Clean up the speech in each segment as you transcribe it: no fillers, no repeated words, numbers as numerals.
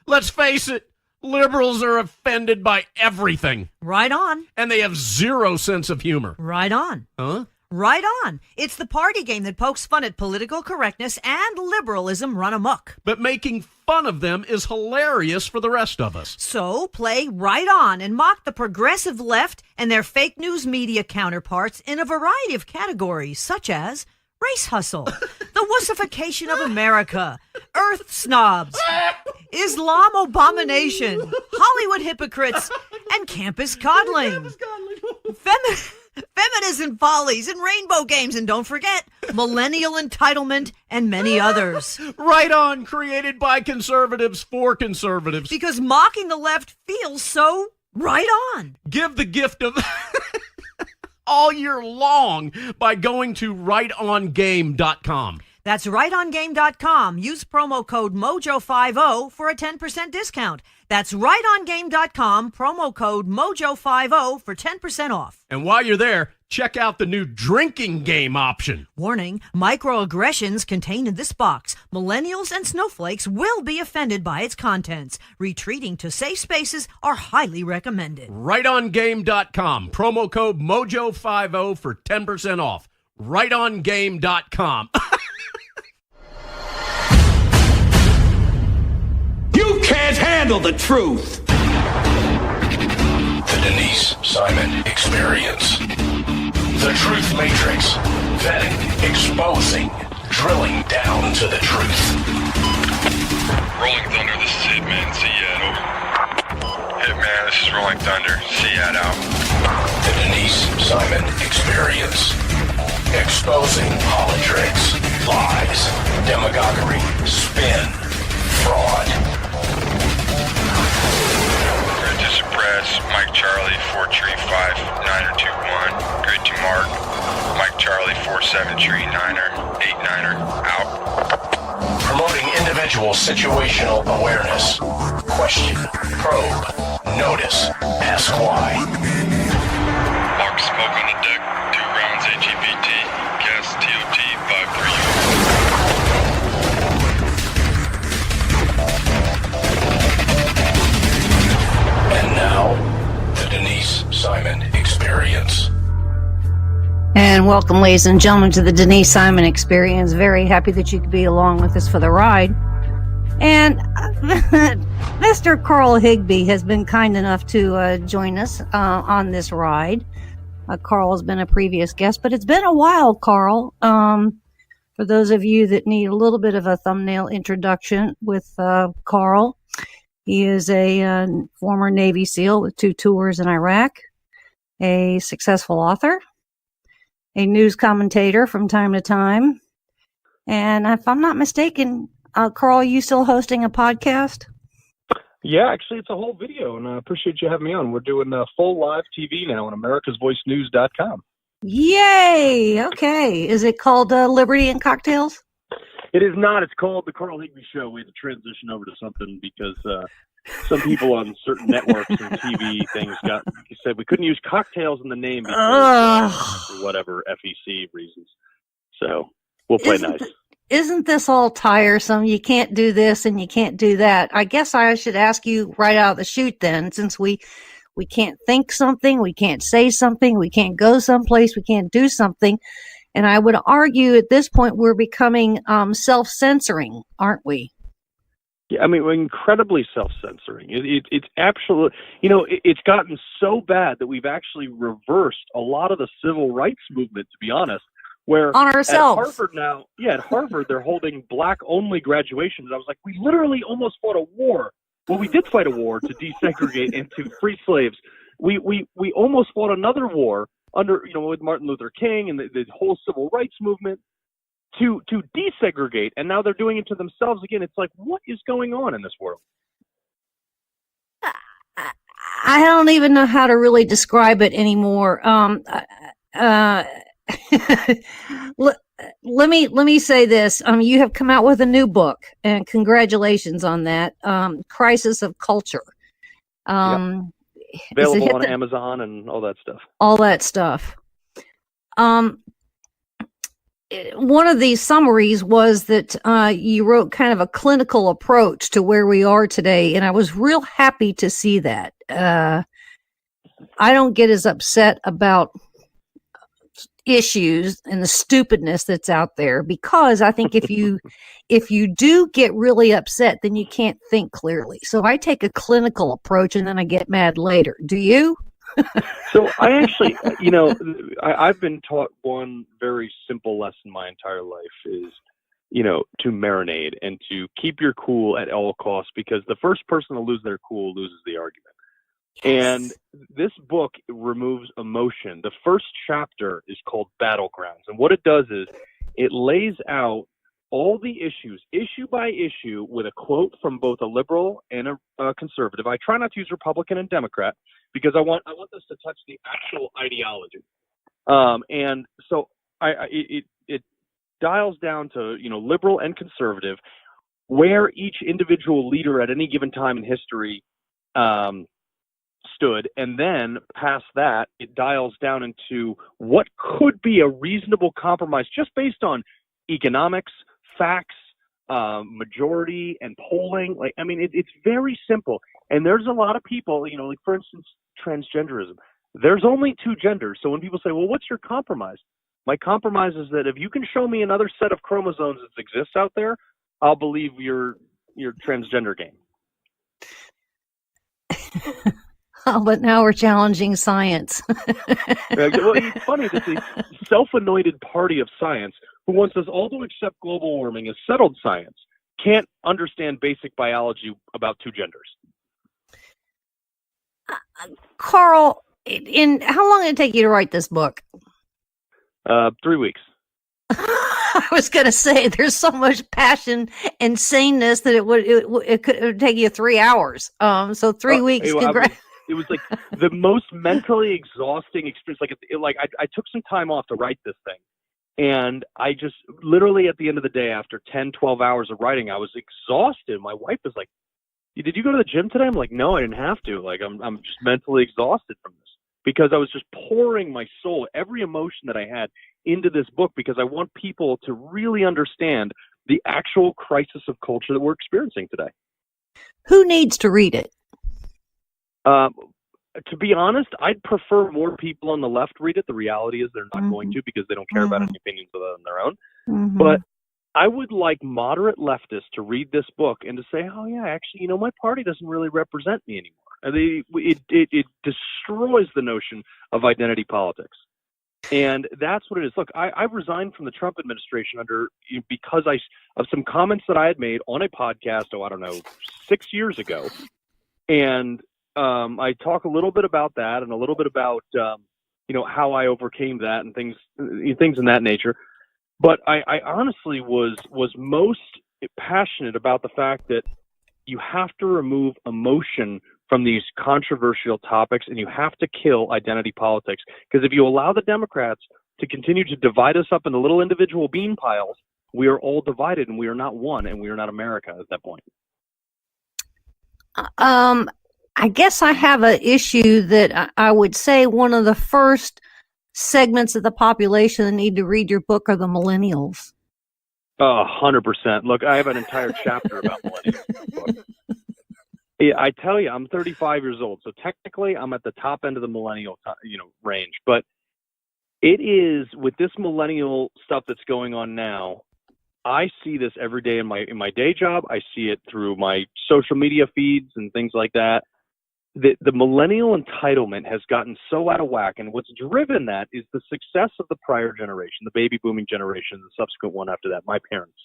Let's face it, liberals are offended by everything. Right on. And they have zero sense of humor. Right on. Huh? Right on. It's the party game that pokes fun at political correctness and liberalism run amok. But making fun of them is hilarious for the rest of us. So play right on and mock the progressive left and their fake news media counterparts in a variety of categories, such as race hustle, the wussification of America, earth snobs, Islam abomination, Hollywood hypocrites, and campus coddling. Feminism follies and rainbow games, and don't forget, millennial entitlement and many others. Right on, created by conservatives for conservatives. Because mocking the left feels so right on. Give the gift of all year long by going to RightOnGame.com. That's RightOnGame.com. Use promo code MOJO50 for a 10% discount. That's RightOnGame.com, promo code MOJO50 for 10% off. And while you're there, check out the new drinking game option. Warning, microaggressions contained in this box. Millennials and snowflakes will be offended by its contents. Retreating to safe spaces are highly recommended. RightOnGame.com, promo code MOJO50 for 10% off. RightOnGame.com. You can't handle the truth. The Denise Simon Experience. The Truth Matrix. Vetting, exposing, drilling down to the truth. Rolling Thunder, this is Hitman. Seat over. Hitman, this is Rolling Thunder. Seat out. The Denise Simon Experience. Exposing politics, lies, demagoguery, spin, fraud. Grid to suppress. Mike Charlie, 4-3-5-9er-2-1. Grid to mark. Mike Charlie, 4-7-3-9er, 8-9er, out. Promoting individual situational awareness. Question, probe, notice, ask why. Mark smoke on the deck. 2 rounds AGBT. Gas TOT 5-3. And now, the Denise Simon Experience. And welcome, ladies and gentlemen, to the Denise Simon Experience. Very happy that you could be along with us for the ride. And Mr. Carl Higbie has been kind enough to join us on this ride. Carl has been a previous guest, but it's been a while, Carl. For those of you that need a little bit of a thumbnail introduction with Carl, he is a former Navy SEAL with 2 tours in Iraq, a successful author, a news commentator from time to time. And if I'm not mistaken, Carl, you still hosting a podcast? Yeah, actually, it's a whole video, and I appreciate you having me on. We're doing full live TV now on americasvoicenews.com. Yay! Okay. Is it called Liberty and Cocktails? It is not. It's called The Carl Higbie Show. We had to transition over to something because some people on certain networks and TV things said we couldn't use cocktails in the name because for whatever FEC reasons. So we'll play nice. Isn't this all tiresome? You can't do this and you can't do that. I guess I should ask you right out of the chute then, since we can't think something, we can't say something, we can't go someplace, we can't do something. And I would argue at this point we're becoming self-censoring, aren't we? Yeah, I mean, we're incredibly self-censoring. It's absolute. It's gotten so bad that we've actually reversed a lot of the civil rights movement, to be honest. Where on ourselves. At Harvard now, at Harvard, they're holding black-only graduations. I was like, we literally almost fought a war. Well, we did fight a war to desegregate and to free slaves. We almost fought another war under, with Martin Luther King and the whole civil rights movement to desegregate, and now they're doing it to themselves again. It's like, what is going on in this world? I don't even know how to really describe it anymore. Let me say this. You have come out with a new book, and congratulations on that. Crisis of Culture. Yep. Available on Amazon and all that stuff. All that stuff. one of these summaries was that you wrote kind of a clinical approach to where we are today, and I was real happy to see that. I don't get as upset about issues and the stupidness that's out there, because I think if you do get really upset, then you can't think clearly. So I take a clinical approach and then I get mad later. Do you? So I actually, I've been taught one very simple lesson my entire life is, to marinate and to keep your cool at all costs, because the first person to lose their cool loses the argument. And this book removes emotion. The first chapter is called Battlegrounds. And what it does is it lays out all the issues, issue by issue, with a quote from both a liberal and a conservative. I try not to use Republican and Democrat because I want this to touch the actual ideology. And so it dials down to, liberal and conservative, where each individual leader at any given time in history stood, and then past that, it dials down into what could be a reasonable compromise just based on economics, facts, majority, and polling. It's very simple. And there's a lot of people, like for instance, transgenderism. There's only two genders. So when people say, well, what's your compromise? My compromise is that if you can show me another set of chromosomes that exists out there, I'll believe your transgender game. Oh, but now we're challenging science. Well, it's funny that the self-anointed party of science, who wants us all to accept global warming as settled science, can't understand basic biology about two genders. Carl, how long did it take you to write this book? 3 weeks. I was going to say, there's so much passion and saneness that it could take you 3 hours. So 3 weeks. It was like the most mentally exhausting experience. I took some time off to write this thing. And I just literally at the end of the day, after 10, 12 hours of writing, I was exhausted. My wife was like, did you go to the gym today? I'm like, no, I didn't have to. Like, I'm just mentally exhausted from this, because I was just pouring my soul, every emotion that I had, into this book, because I want people to really understand the actual crisis of culture that we're experiencing today. Who needs to read it? To be honest, I'd prefer more people on the left read it. The reality is they're not going to, because they don't care about any opinions other than their own. But I would like moderate leftists to read this book and to say, oh, yeah, actually, my party doesn't really represent me anymore. It destroys the notion of identity politics. And that's what it is. Look, I resigned from the Trump administration because of some comments that I had made on a podcast, 6 years ago. And I talk a little bit about that and a little bit about, how I overcame that and things in that nature. But I honestly was most passionate about the fact that you have to remove emotion from these controversial topics, and you have to kill identity politics. Because if you allow the Democrats to continue to divide us up into little individual bean piles, we are all divided, and we are not one, and we are not America at that point. I guess I have an issue that I would say one of the first segments of the population that need to read your book are the millennials. 100%. Look, I have an entire chapter about millennials in the book. Yeah, I tell you, I'm 35 years old, so technically I'm at the top end of the millennial, range. But it is, with this millennial stuff that's going on now, I see this every day in my day job. I see it through my social media feeds and things like that. The millennial entitlement has gotten so out of whack, and what's driven that is the success of the prior generation, the baby booming generation, the subsequent one after that, my parents.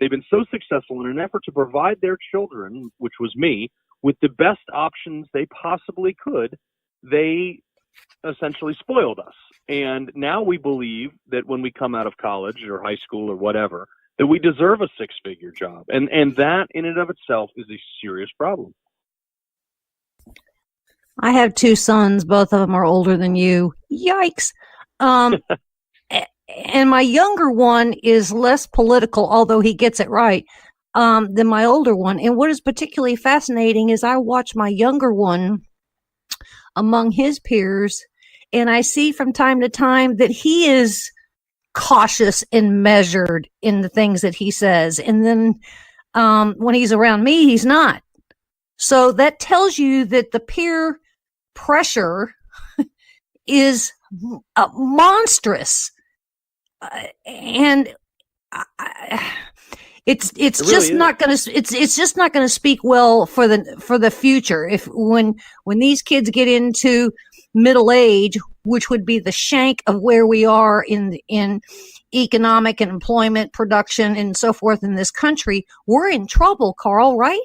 They've been so successful in an effort to provide their children, which was me, with the best options they possibly could. They essentially spoiled us. And now we believe that when we come out of college or high school or whatever, that we deserve a six-figure job. And that in and of itself is a serious problem. I have two sons. Both of them are older than you. Yikes. And my younger one is less political, although he gets it right, than my older one. And what is particularly fascinating is I watch my younger one among his peers, and I see from time to time that he is cautious and measured in the things that he says. And then when he's around me, he's not. So that tells you that the peer pressure is monstrous. And it's just not going to it's just not going to speak well for the future. If when these kids get into middle age, which would be the shank of where we are in economic and employment production and so forth in this country, we're in trouble, Carl, right?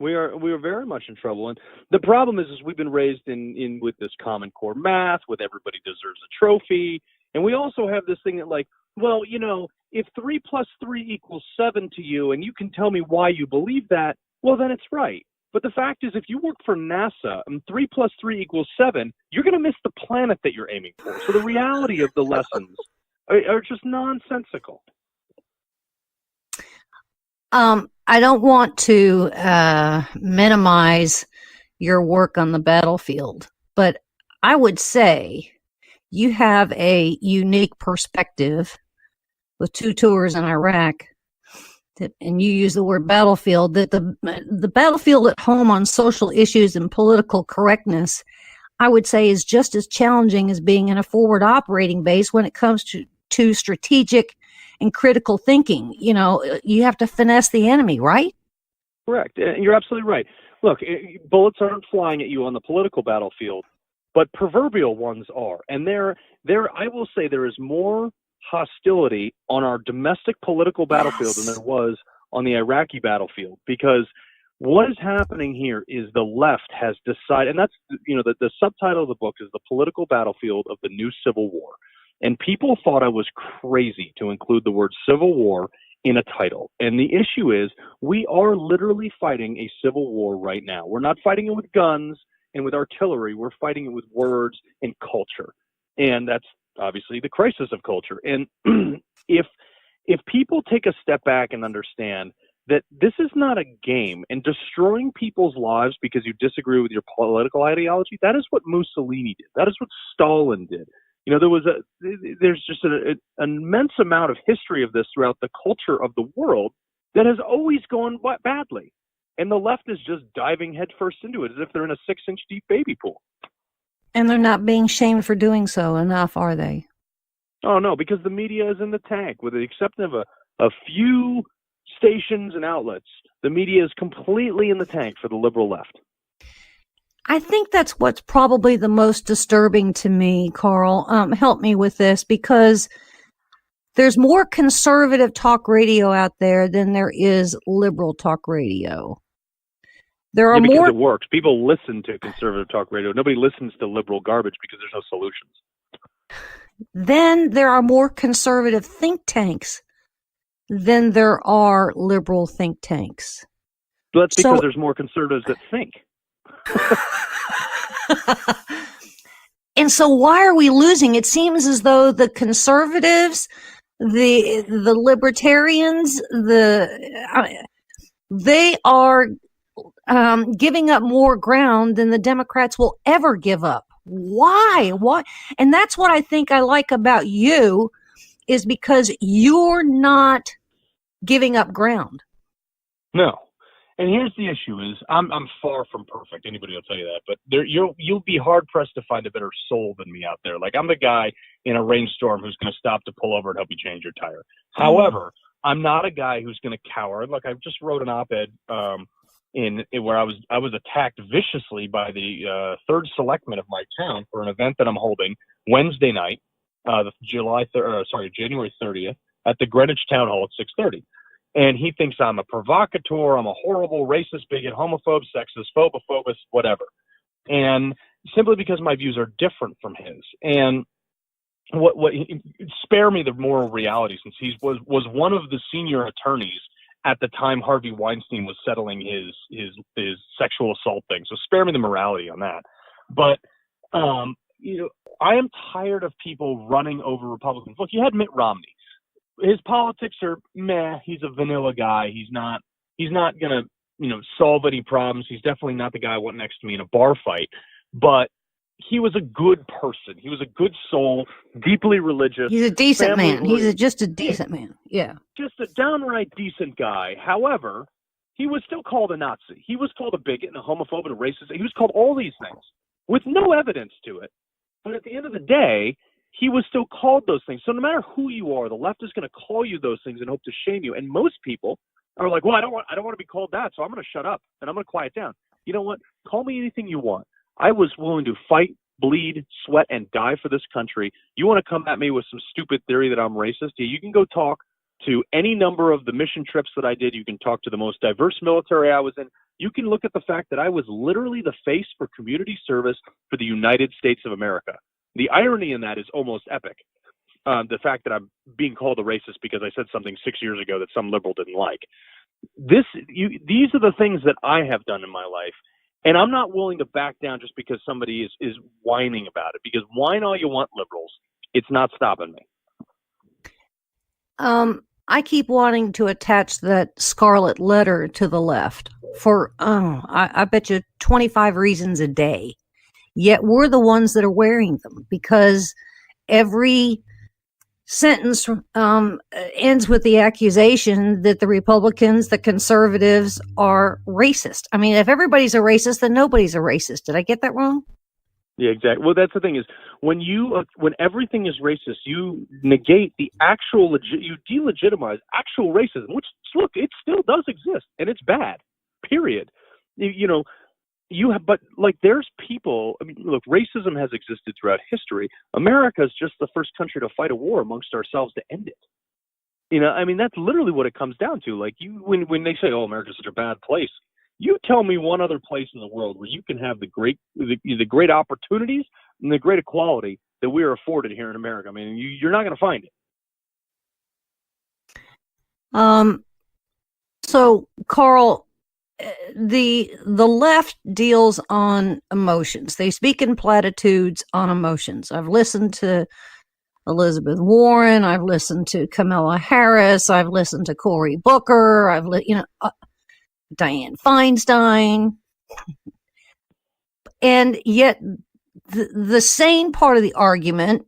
We are very much in trouble. And the problem is we've been raised in with this Common Core math, with everybody deserves a trophy. And we also have this thing that, like, well, you know, if 3 + 3 equals 7 to you and you can tell me why you believe that, well, then it's right. But the fact is, if you work for NASA and 3 + 3 equals 7, you're going to miss the planet that you're aiming for. So the reality of the lessons are just nonsensical. I don't want to minimize your work on the battlefield, but I would say you have a unique perspective with 2 tours in Iraq, and you use the word battlefield, that the battlefield at home on social issues and political correctness, I would say, is just as challenging as being in a forward operating base when it comes to strategic and critical thinking. You know, you have to finesse the enemy, right? Correct. You're absolutely right. Look, bullets aren't flying at you on the political battlefield, but proverbial ones are. And I will say there is more hostility on our domestic political battlefield than there was on the Iraqi battlefield, because what is happening here is the left has decided, and that's, you know, the subtitle of the book is The Political Battlefield of the New Civil War. And people thought I was crazy to include the word civil war in a title. And the issue is we are literally fighting a civil war right now. We're not fighting it with guns and with artillery. We're fighting it with words and culture. And that's obviously the crisis of culture. And if people take a step back and understand that this is not a game, and destroying people's lives because you disagree with your political ideology, that is what Mussolini did. That is what Stalin did. You know, there's just an immense amount of history of this throughout the culture of the world that has always gone badly. And the left is just diving headfirst into it as if they're in a 6-inch deep baby pool. And they're not being shamed for doing so enough, are they? Oh, no, because the media is in the tank. With the exception of a few stations and outlets, the media is completely in the tank for the liberal left. I think that's what's probably the most disturbing to me, Carl. Help me with this, because there's more conservative talk radio out there than there is liberal talk radio. There are because more. It works. People listen to conservative talk radio. Nobody listens to liberal garbage because there's no solutions. Then there are more conservative think tanks than there are liberal think tanks. But that's because there's more conservatives that think. And so why are we losing? It seems as though the conservatives, the libertarians, they are giving up more ground than the Democrats will ever give up. Why? And that's what I think I like about you, is because you're not giving up ground. No. And here's the issue: is I'm far from perfect. Anybody will tell you that. But you'll be hard pressed to find a better soul than me out there. Like, I'm the guy in a rainstorm who's going to stop to pull over and help you change your tire. However, I'm not a guy who's going to cower. Look, I just wrote an op-ed in where I was attacked viciously by the third selectman of my town for an event that I'm holding Wednesday night, January 30th, at the Greenwich Town Hall at 6:30. And he thinks I'm a provocateur, I'm a horrible racist, bigot, homophobe, sexist, phobophobist, whatever. And simply because my views are different from his. And spare me the moral reality, since he was one of the senior attorneys at the time Harvey Weinstein was settling his sexual assault thing. So spare me the morality on that. But I am tired of people running over Republicans. Look, you had Mitt Romney. His politics are meh. He's a vanilla guy. He's not gonna solve any problems. He's definitely not the guy I want next to me in a bar fight. But he was a good person. He was a good soul, deeply religious. He's a decent man. family-oriented. Just a decent man. Yeah. Just a downright decent guy. However, he was still called a Nazi. He was called a bigot and a homophobe and a racist. He was called all these things with no evidence to it. But at the end of the day, he was still called those things. So no matter who you are, the left is going to call you those things and hope to shame you. And most people are like, well, I don't want to be called that, so I'm going to shut up and I'm going to quiet down. You know what? Call me anything you want. I was willing to fight, bleed, sweat, and die for this country. You want to come at me with some stupid theory that I'm racist? Yeah, you can go talk to any number of the mission trips that I did. You can talk to the most diverse military I was in. You can look at the fact that I was literally the face for community service for the United States of America. The irony in that is almost epic. The fact that I'm being called a racist because I said something 6 years ago that some liberal didn't like. These are the things that I have done in my life. And I'm not willing to back down just because somebody is whining about it. Because whine all you want, liberals. It's not stopping me. I keep wanting to attach that scarlet letter to the left for, I bet you 25 reasons a day. Yet we're the ones that are wearing them because every sentence ends with the accusation that the Republicans, the conservatives are racist. I mean, if everybody's a racist, then nobody's a racist. Did I get that wrong? Yeah, exactly. Well, that's the thing is when everything is racist, you negate the actual, you delegitimize actual racism, which, look, it still does exist and it's bad, period. There's people, I mean, look, racism has existed throughout history. America is just the first country to fight a war amongst ourselves to end it. I mean, that's literally what it comes down to. Like when they say, oh, America's such a bad place, you tell me one other place in the world where you can have the great opportunities and the great equality that we are afforded here in America. I mean, you're not going to find it. So, Carl, the left deals on emotions. They speak in platitudes on emotions. I've listened to Elizabeth Warren. I've listened to Kamala Harris. I've listened to Cory Booker. Dianne Feinstein. And yet the sane part of the argument,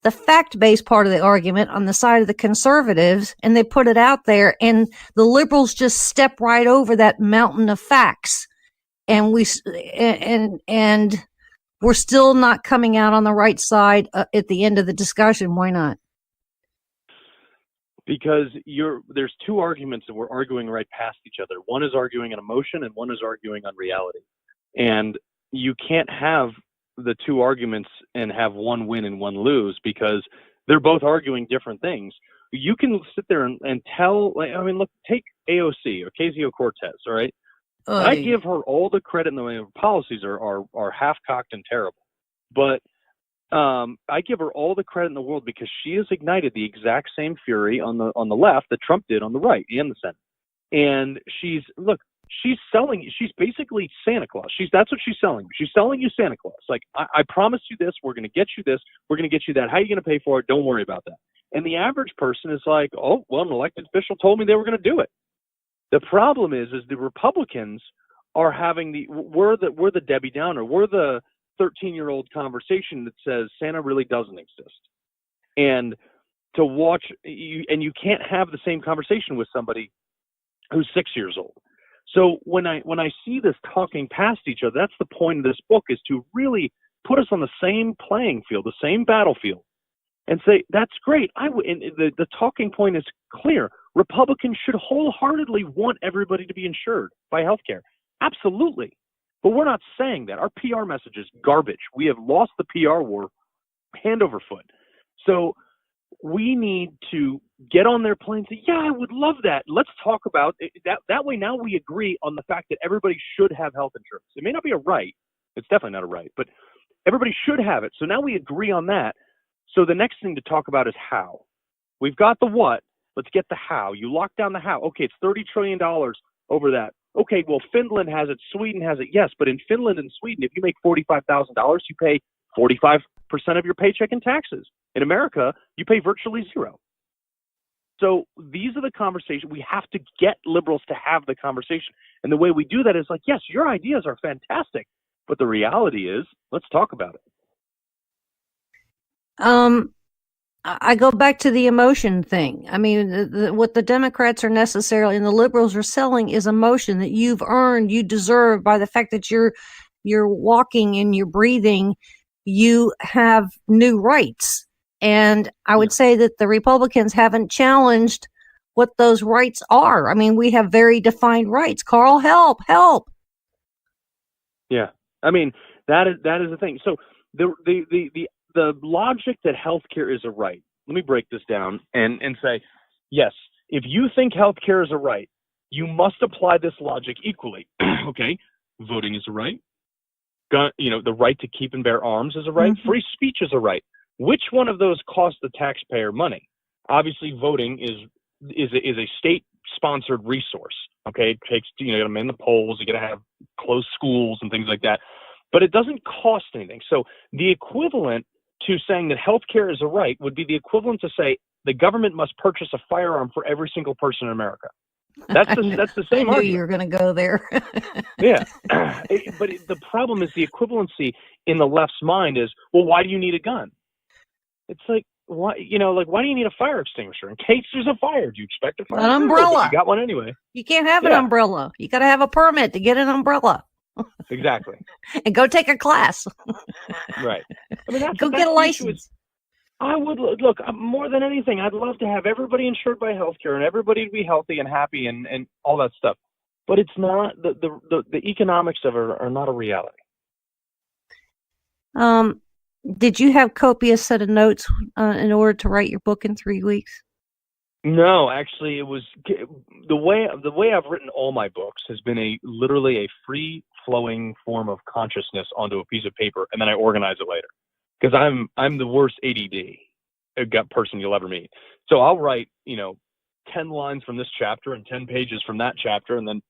the fact-based part of the argument on the side of the conservatives, and they put it out there, and the liberals just step right over that mountain of facts. And we're still not coming out on the right side at the end of the discussion. Why not? Because there's two arguments that we're arguing right past each other. One is arguing on emotion and one is arguing on reality. And you can't have the two arguments and have one win and one lose because they're both arguing different things. You can sit there and tell, look, take AOC, Ocasio-Cortez, all right? I give her all the credit in the way her policies are half-cocked and terrible. But I give her all the credit in the world because she has ignited the exact same fury on the left that Trump did on the right and the Senate. And she's basically Santa Claus. That's what she's selling. She's selling you Santa Claus. Like, I promised you this. We're going to get you this. We're going to get you that. How are you going to pay for it? Don't worry about that. And the average person is like, oh, well, an elected official told me they were going to do it. The problem is the Republicans are having we're the Debbie Downer. We're the 13-year-old conversation that says Santa really doesn't exist. And to watch you can't have the same conversation with somebody who's 6 years old. So when I see this talking past each other, that's the point of this book, is to really put us on the same playing field, the same battlefield, and say, that's great. And the talking point is clear. Republicans should wholeheartedly want everybody to be insured by healthcare. Absolutely. But we're not saying that. Our PR message is garbage. We have lost the PR war hand over foot. So we need to get on their plane and say, yeah, I would love that. Let's talk about it. That way now we agree on the fact that everybody should have health insurance. It may not be a right. It's definitely not a right, but everybody should have it. So now we agree on that. So the next thing to talk about is how. We've got the what. Let's get the how. You lock down the how. Okay, it's $30 trillion over that. Okay, well, Finland has it. Sweden has it. Yes, but in Finland and Sweden, if you make $45,000, you pay 45% of your paycheck in taxes. In America, you pay virtually zero. So these are the conversations. We have to get liberals to have the conversation. And the way we do that is like, yes, your ideas are fantastic, But the reality is, let's talk about it. I go back to the emotion thing. I mean, what the Democrats are necessarily and the liberals are selling is emotion that you've earned, you deserve by the fact that you're walking and you're breathing. You have new rights. And I would say that the Republicans haven't challenged what those rights are. I mean, we have very defined rights. Carl, help. Yeah. I mean, that is the thing. So the logic that healthcare is a right, let me break this down and say, yes, if you think healthcare is a right, you must apply this logic equally. Okay? Voting is a right. The right to keep and bear arms is a right. Mm-hmm. Free speech is a right. Which one of those costs the taxpayer money? Obviously, voting is a state-sponsored resource. Okay? It takes, you got to man the polls, you got to have closed schools and things like that. But it doesn't cost anything. So the equivalent to saying that healthcare is a right would be the equivalent to say the government must purchase a firearm for every single person in America. That's the same I knew argument. you were going to go there. Yeah. But the problem is the equivalency in the left's mind is, well, why do you need a gun? It's like, why do you need a fire extinguisher? In case there's a fire, do you expect a fire? An umbrella. You got one anyway. You can't have an umbrella. You got to have a permit to get an umbrella. Exactly. And go take a class. Right. I mean, go get a license. I would look more than anything. I'd love to have everybody insured by healthcare and everybody to be healthy and happy and all that stuff. But it's not the economics of it are not a reality. Did you have copious set of notes in order to write your book in 3 weeks? No, actually, it was the way I've written all my books has been literally a free flowing form of consciousness onto a piece of paper, and then I organize it later. Because I'm the worst ADD person you'll ever meet. So I'll write 10 lines from this chapter and 10 pages from that chapter, and then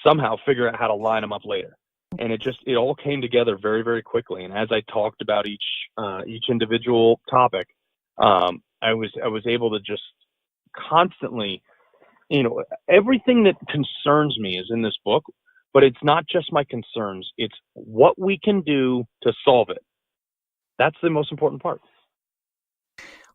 somehow figure out how to line them up later. And it all came together very, very quickly. And as I talked about each individual topic, I was able to just constantly, everything that concerns me is in this book, but it's not just my concerns. It's what we can do to solve it. That's the most important part.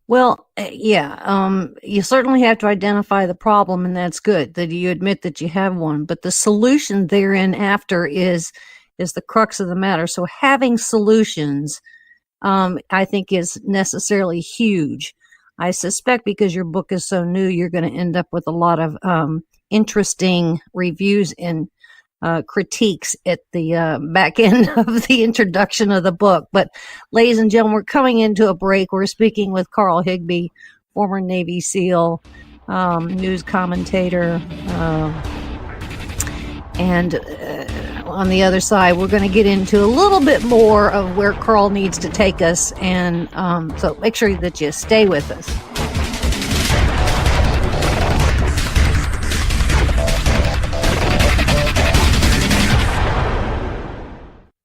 Well, you certainly have to identify the problem, and that's good that you admit that you have one. But the solution therein after is the crux of the matter. So having solutions, I think, is necessarily huge. I suspect because your book is so new, you're going to end up with a lot of interesting reviews and critiques at the back end of the introduction of the book. But ladies and gentlemen, we're coming into a break. We're speaking with Carl Higbie, former Navy SEAL, news commentator, and on the other side, we're going to get into a little bit more of where Carl needs to take us. And so make sure that you stay with us.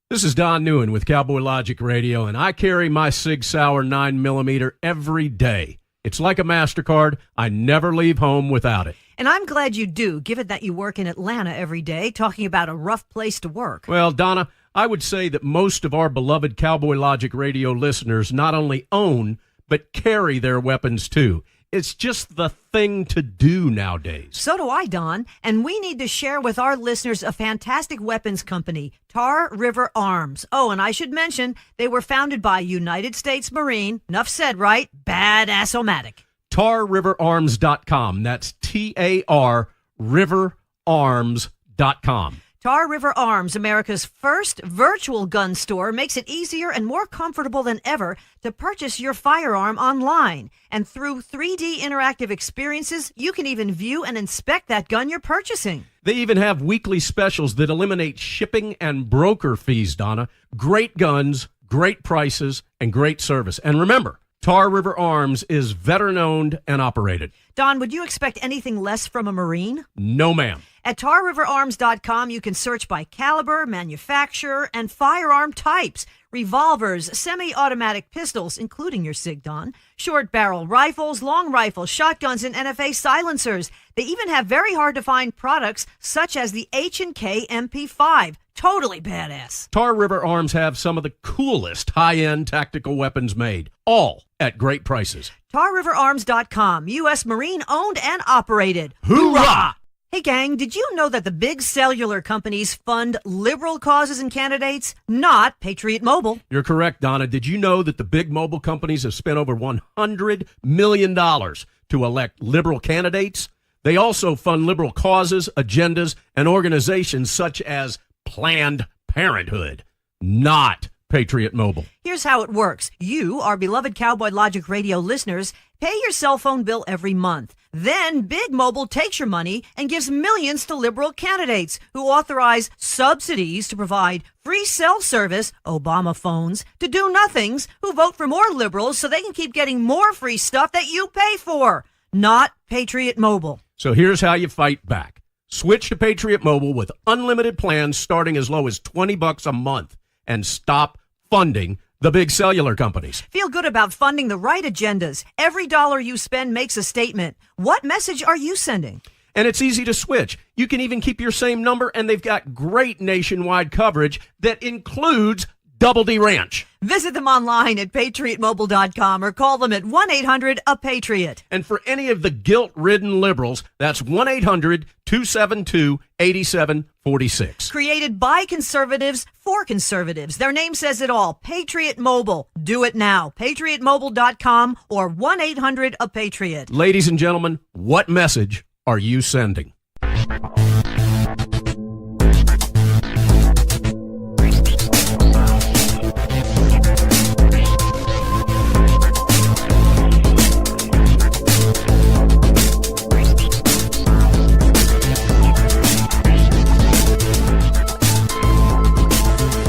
This is Don Newen with Cowboy Logic Radio, and I carry my Sig Sauer 9mm every day. It's like a MasterCard. I never leave home without it. And I'm glad you do, given that you work in Atlanta every day, talking about a rough place to work. Well, Donna, I would say that most of our beloved Cowboy Logic Radio listeners not only own, but carry their weapons, too. It's just the thing to do nowadays. So do I, Don. And we need to share with our listeners a fantastic weapons company, Tar River Arms. Oh, and I should mention, they were founded by United States Marine, enough said, right? Badass-o-matic. TarRiverArms.com. That's TAR Riverarms.com. Tar River Arms, America's first virtual gun store, makes it easier and more comfortable than ever to purchase your firearm online. And through 3D interactive experiences, you can even view and inspect that gun you're purchasing. They even have weekly specials that eliminate shipping and broker fees, Donna. Great guns, great prices, and great service. And remember, Tar River Arms is veteran-owned and operated. Don, would you expect anything less from a Marine? No, ma'am. At TarRiverArms.com, you can search by caliber, manufacturer, and firearm types. Revolvers, semi-automatic pistols, including your SIG, Don, short barrel rifles, long rifles, shotguns, and NFA silencers. They even have very hard-to-find products such as the H&K MP5. Totally badass. Tar River Arms have some of the coolest high-end tactical weapons made, all at great prices. TarRiverArms.com, U.S. Marine owned and operated. Hoorah! Hey, gang, did you know that the big cellular companies fund liberal causes and candidates, not Patriot Mobile? You're correct, Donna. Did you know that the big mobile companies have spent over $100 million to elect liberal candidates? They also fund liberal causes, agendas, and organizations such as Planned Parenthood, not Patriot Mobile. Here's how it works. You, our beloved Cowboy Logic Radio listeners, pay your cell phone bill every month. Then Big Mobile takes your money and gives millions to liberal candidates who authorize subsidies to provide free cell service, Obama phones, to do-nothings who vote for more liberals so they can keep getting more free stuff that you pay for. Not Patriot Mobile. So here's how you fight back. Switch to Patriot Mobile with unlimited plans starting as low as $20 a month and stop funding the big cellular companies. Feel good about funding the right agendas. Every dollar you spend makes a statement. What message are you sending? And it's easy to switch. You can even keep your same number, and they've got great nationwide coverage that includes Double D Ranch. Visit them online at patriotmobile.com or call them at 1-800-A-PATRIOT. And for any of the guilt-ridden liberals, that's 1-800-272-8746. Created by conservatives for conservatives. Their name says it all. Patriot Mobile. Do it now. patriotmobile.com or 1-800-A-PATRIOT. Ladies and gentlemen, what message are you sending?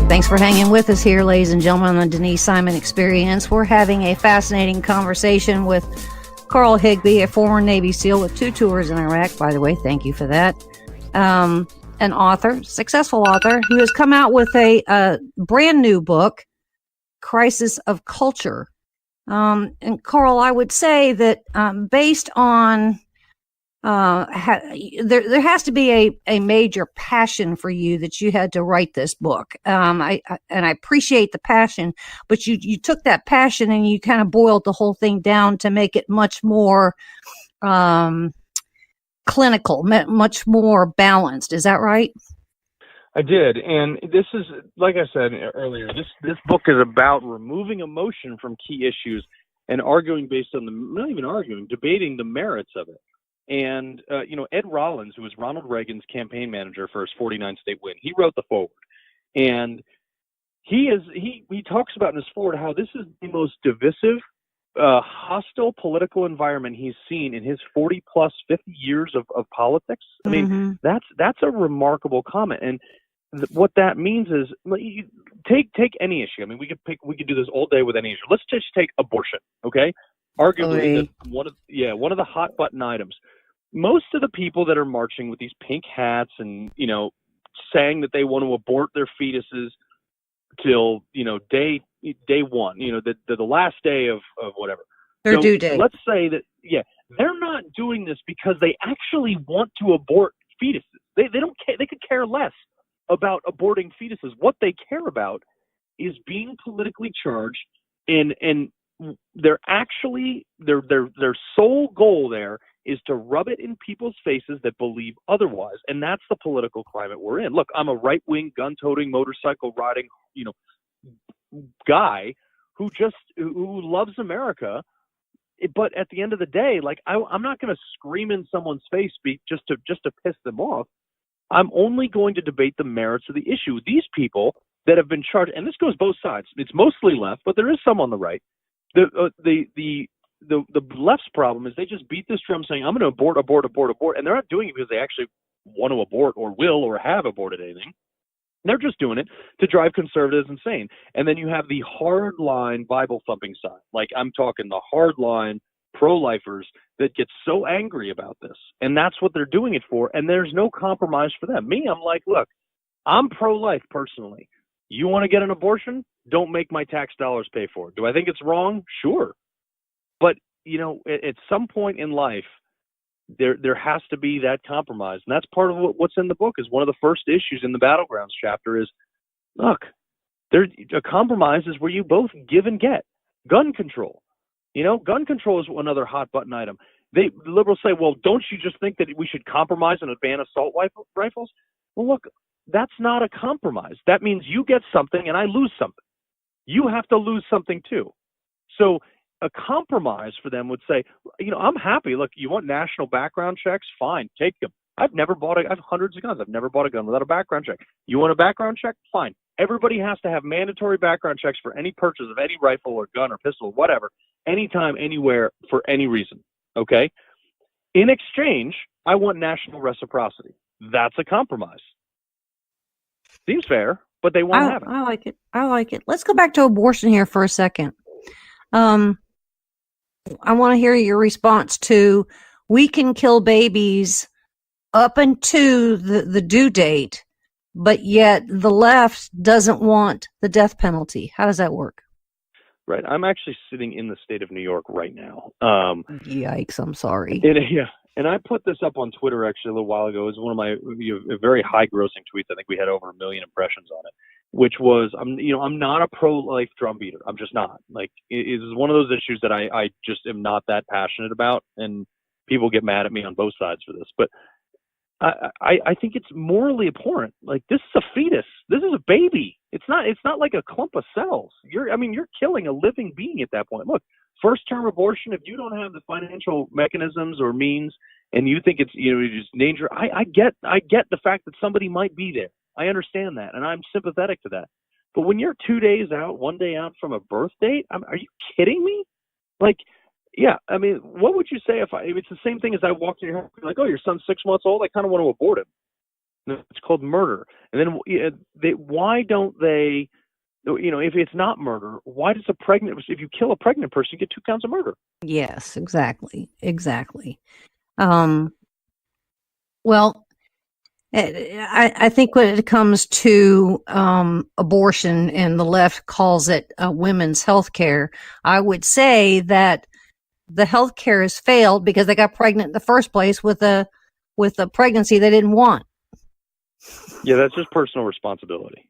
Thanks for hanging with us here, ladies and gentlemen, on the Denise Simon Experience. We're having a fascinating conversation with Carl Higbie, a former Navy SEAL with 2 tours in Iraq, by the way. Thank you for that. An author, successful author, who has come out with a brand new book, Crisis of Culture. And Carl, I would say that based on there has to be a major passion for you that you had to write this book. I appreciate the passion, but you took that passion and you kind of boiled the whole thing down to make it much more clinical, much more balanced. Is that right? I did, and this is, like I said earlier, this book is about removing emotion from key issues and arguing based on not even arguing, debating the merits of it. And, Ed Rollins, who was Ronald Reagan's campaign manager for his 49 state win, he wrote the foreword. And he talks about in his foreword how this is the most divisive, hostile political environment he's seen in his 50 years of politics. I mean, that's a remarkable comment. And what that means is, take any issue. I mean, we could do this all day with any issue. Let's just take abortion, okay? Arguably, one of the hot button items. Most of the people that are marching with these pink hats and saying that they want to abort their fetuses till day one, the last day of whatever Their due date. Let's say that they're not doing this because they actually want to abort fetuses. They don't care. They could care less about aborting fetuses. What they care about is being politically charged, and they're actually their sole goal there is to rub it in people's faces that believe otherwise. And that's the political climate we're in. Look, I'm a right-wing, gun-toting, motorcycle-riding, guy who loves America. But at the end of the day, I'm not going to scream in someone's face just to piss them off. I'm only going to debate the merits of the issue. These people that have been charged, and this goes both sides. It's mostly left, but there is some on the right. The left's problem is they just beat this drum saying, I'm going to abort, and they're not doing it because they actually want to abort or will or have aborted anything. They're just doing it to drive conservatives insane. And then you have the hardline Bible-thumping side. I'm talking the hardline pro-lifers that get so angry about this. And that's what they're doing it for. And there's no compromise for them. Me, I'm like, look, I'm pro-life personally. You want to get an abortion? Don't make my tax dollars pay for it. Do I think it's wrong? Sure. But, at some point in life, there has to be that compromise, and that's part of what's in the book. Is one of the first issues in the Battlegrounds chapter is, look, a compromise is where you both give and get. Gun control, gun control is another hot button item. The liberals say, well, don't you just think that we should compromise and ban assault rifles? Well, look, that's not a compromise. That means you get something and I lose something. You have to lose something too. So a compromise for them would say, I'm happy. Look, you want national background checks? Fine, take them. I have hundreds of guns. I've never bought a gun without a background check. You want a background check? Fine. Everybody has to have mandatory background checks for any purchase of any rifle or gun or pistol, whatever, anytime, anywhere, for any reason. Okay? In exchange, I want national reciprocity. That's a compromise. Seems fair, but they won't have it. I like it. Let's go back to abortion here for a second. I want to hear your response to, we can kill babies up until the due date, but yet the left doesn't want the death penalty. How does that work? Right. I'm actually sitting in the state of New York right now. Yikes, I'm sorry. And I put this up on Twitter actually a little while ago. It was one of my very high-grossing tweets. I think we had over 1 million impressions on it, which was, I'm not a pro-life drum beater. I'm just not. Like, it is one of those issues that I just am not that passionate about, and people get mad at me on both sides for this. But I think it's morally abhorrent. Like, this is a fetus. This is a baby. It's not like a clump of cells. You're killing a living being at that point. Look, first-term abortion, if you don't have the financial mechanisms or means, and you think it's just danger, I get the fact that somebody might be there. I understand that, and I'm sympathetic to that. But when you're 2 days out, 1 day out from a birth date, are you kidding me? Like, yeah, I mean, what would you say if it's the same thing as I walked in your house, like, oh, your son's 6 months old, I kind of want to abort him. It's called murder. And then why don't they, if it's not murder, why does if you kill a pregnant person, you get 2 counts of murder? Yes, exactly. Well, I think when it comes to abortion, and the left calls it women's health care, I would say that the health care has failed because they got pregnant in the first place with a pregnancy they didn't want. Yeah, that's just personal responsibility.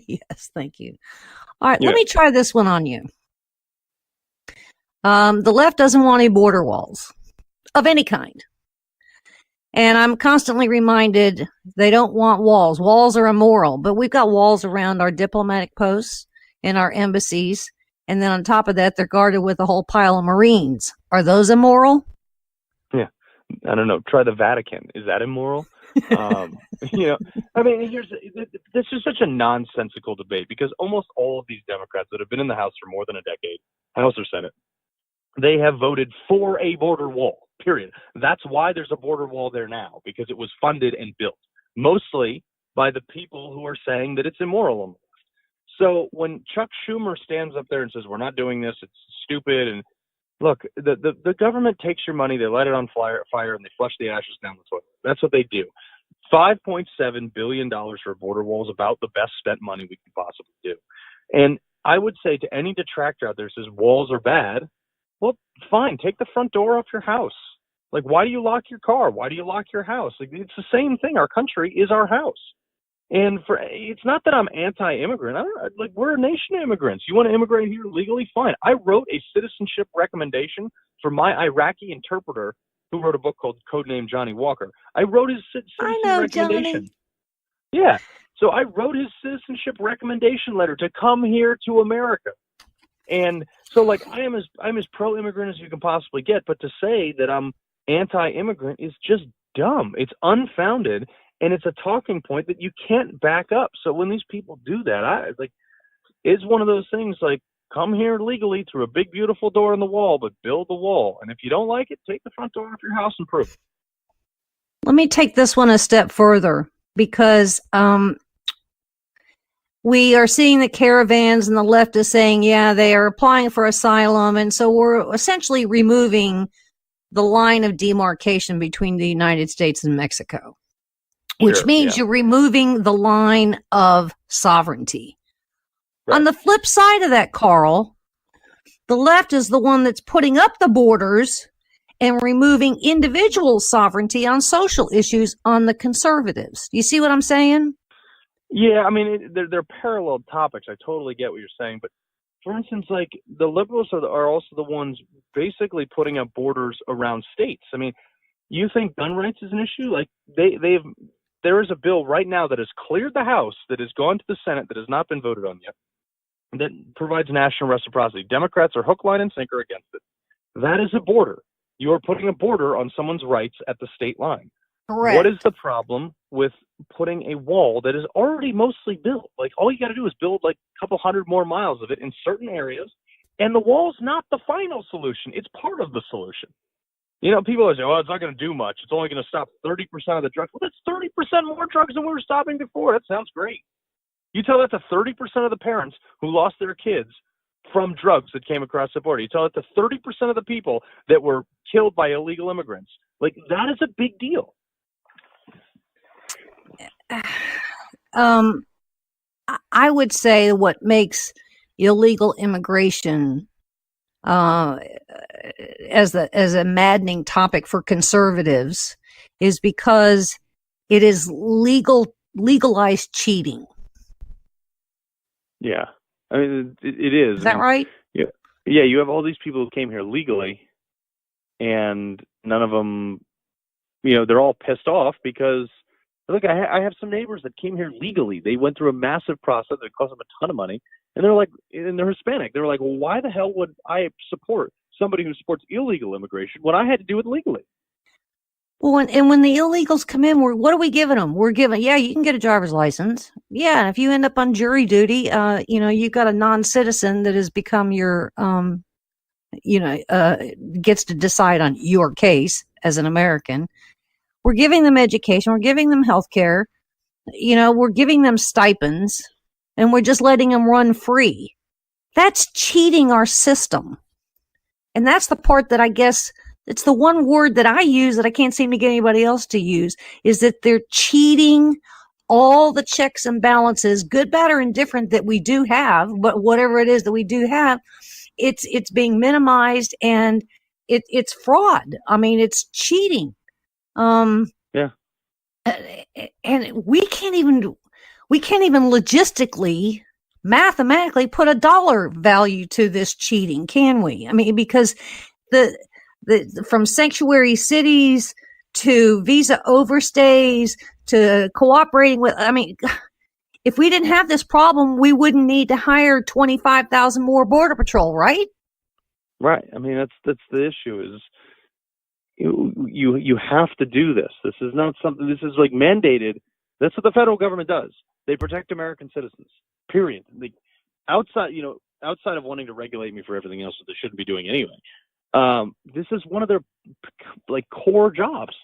Yes, thank you. All right, Let me try this one on you. The left doesn't want any border walls of any kind. And I'm constantly reminded they don't want walls. Walls are immoral, but we've got walls around our diplomatic posts and our embassies. And then on top of that, they're guarded with a whole pile of Marines. Are those immoral? Yeah. I don't know. Try the Vatican. Is that immoral? I mean, this is such a nonsensical debate, because almost all of these Democrats that have been in the House for more than a decade, House or Senate, they have voted for a border wall, period. That's why there's a border wall there now, because it was funded and built, mostly by the people who are saying that it's immoral on the left. So when Chuck Schumer stands up there and says, we're not doing this, it's stupid, and look, the government takes your money, they light it on fire, and they flush the ashes down the toilet. That's what they do. $5.7 billion for a border wall is about the best spent money we can possibly do. And I would say to any detractor out there who says walls are bad, well, fine, take the front door off your house. Like, why do you lock your car? Why do you lock your house? Like, it's the same thing. Our country is our house. And it's not that I'm anti-immigrant. We're a nation of immigrants. You want to immigrate here legally? Fine. I wrote a citizenship recommendation for my Iraqi interpreter who wrote a book called Codename Johnny Walker. I wrote his citizenship recommendation. Johnny. Yeah. So I wrote his citizenship recommendation letter to come here to America. And so, like, I'm as pro-immigrant as you can possibly get. But to say that I'm anti-immigrant is just dumb. It's unfounded. And it's a talking point that you can't back up. So when these people do that, it's one of those things like, come here legally through a big, beautiful door in the wall, but build the wall. And if you don't like it, take the front door off your house and prove it. Let me take this one a step further, because we are seeing the caravans, and the left is saying, yeah, they are applying for asylum. And so we're essentially removing the line of demarcation between the United States and Mexico. Which means you're removing the line of sovereignty. Right. On the flip side of that, Carl, the left is the one that's putting up the borders and removing individual sovereignty on social issues on the conservatives. Do you see what I'm saying? Yeah, I mean, they're parallel topics. I totally get what you're saying. But, for instance, like, the liberals are also the ones basically putting up borders around states. I mean, you think gun rights is an issue? Like, there is a bill right now that has cleared the House, that has gone to the Senate, that has not been voted on yet, that provides national reciprocity. Democrats are hook, line, and sinker against it. That is a border. You are putting a border on someone's rights at the state line. Correct. What is the problem with putting a wall that is already mostly built? Like, all you got to do is build like a couple hundred more miles of it in certain areas, and the wall's not the final solution. It's part of the solution. You know, people always say, well, it's not going to do much. It's only going to stop 30% of the drugs. Well, that's 30% more drugs than we were stopping before. That sounds great. You tell that to 30% of the parents who lost their kids from drugs that came across the border. You tell it to 30% of the people that were killed by illegal immigrants. Like, that is a big deal. I would say what makes illegal immigration as a maddening topic for conservatives is because it is legalized cheating. Yeah, I mean, it is. Is that right? Yeah, yeah. You have all these people who came here legally, and none of them, you know, they're all pissed off because, look, I have some neighbors that came here legally. They went through a massive process that cost them a ton of money, and they're like, and they're Hispanic. They're like, well, why the hell would I support somebody who supports illegal immigration when I had to do it legally? Well, and when the illegals come in, what are we giving them? We're giving, yeah, you can get a driver's license. Yeah, and if you end up on jury duty, you know, you've got a non-citizen that has become your, gets to decide on your case as an American. We're giving them education. We're giving them health care. You know, we're giving them stipends, and we're just letting them run free. That's cheating our system. And that's the part that I guess it's the one word that I use that I can't seem to get anybody else to use, is that they're cheating all the checks and balances, good, bad, or indifferent, that we do have, but whatever it is that we do have, it's being minimized, and it's fraud. I mean, it's cheating. Yeah. And we can't even logistically, mathematically put a dollar value to this cheating, can we? I mean, because the from sanctuary cities to visa overstays to cooperating with, I mean, if we didn't have this problem, we wouldn't need to hire 25,000 more Border Patrol, right? Right. I mean, that's the issue is you have to do this. This is not something, this is like mandated. That's what the federal government does. They protect American citizens, period. Outside of wanting to regulate me for everything else that they shouldn't be doing anyway. This is one of their like core jobs.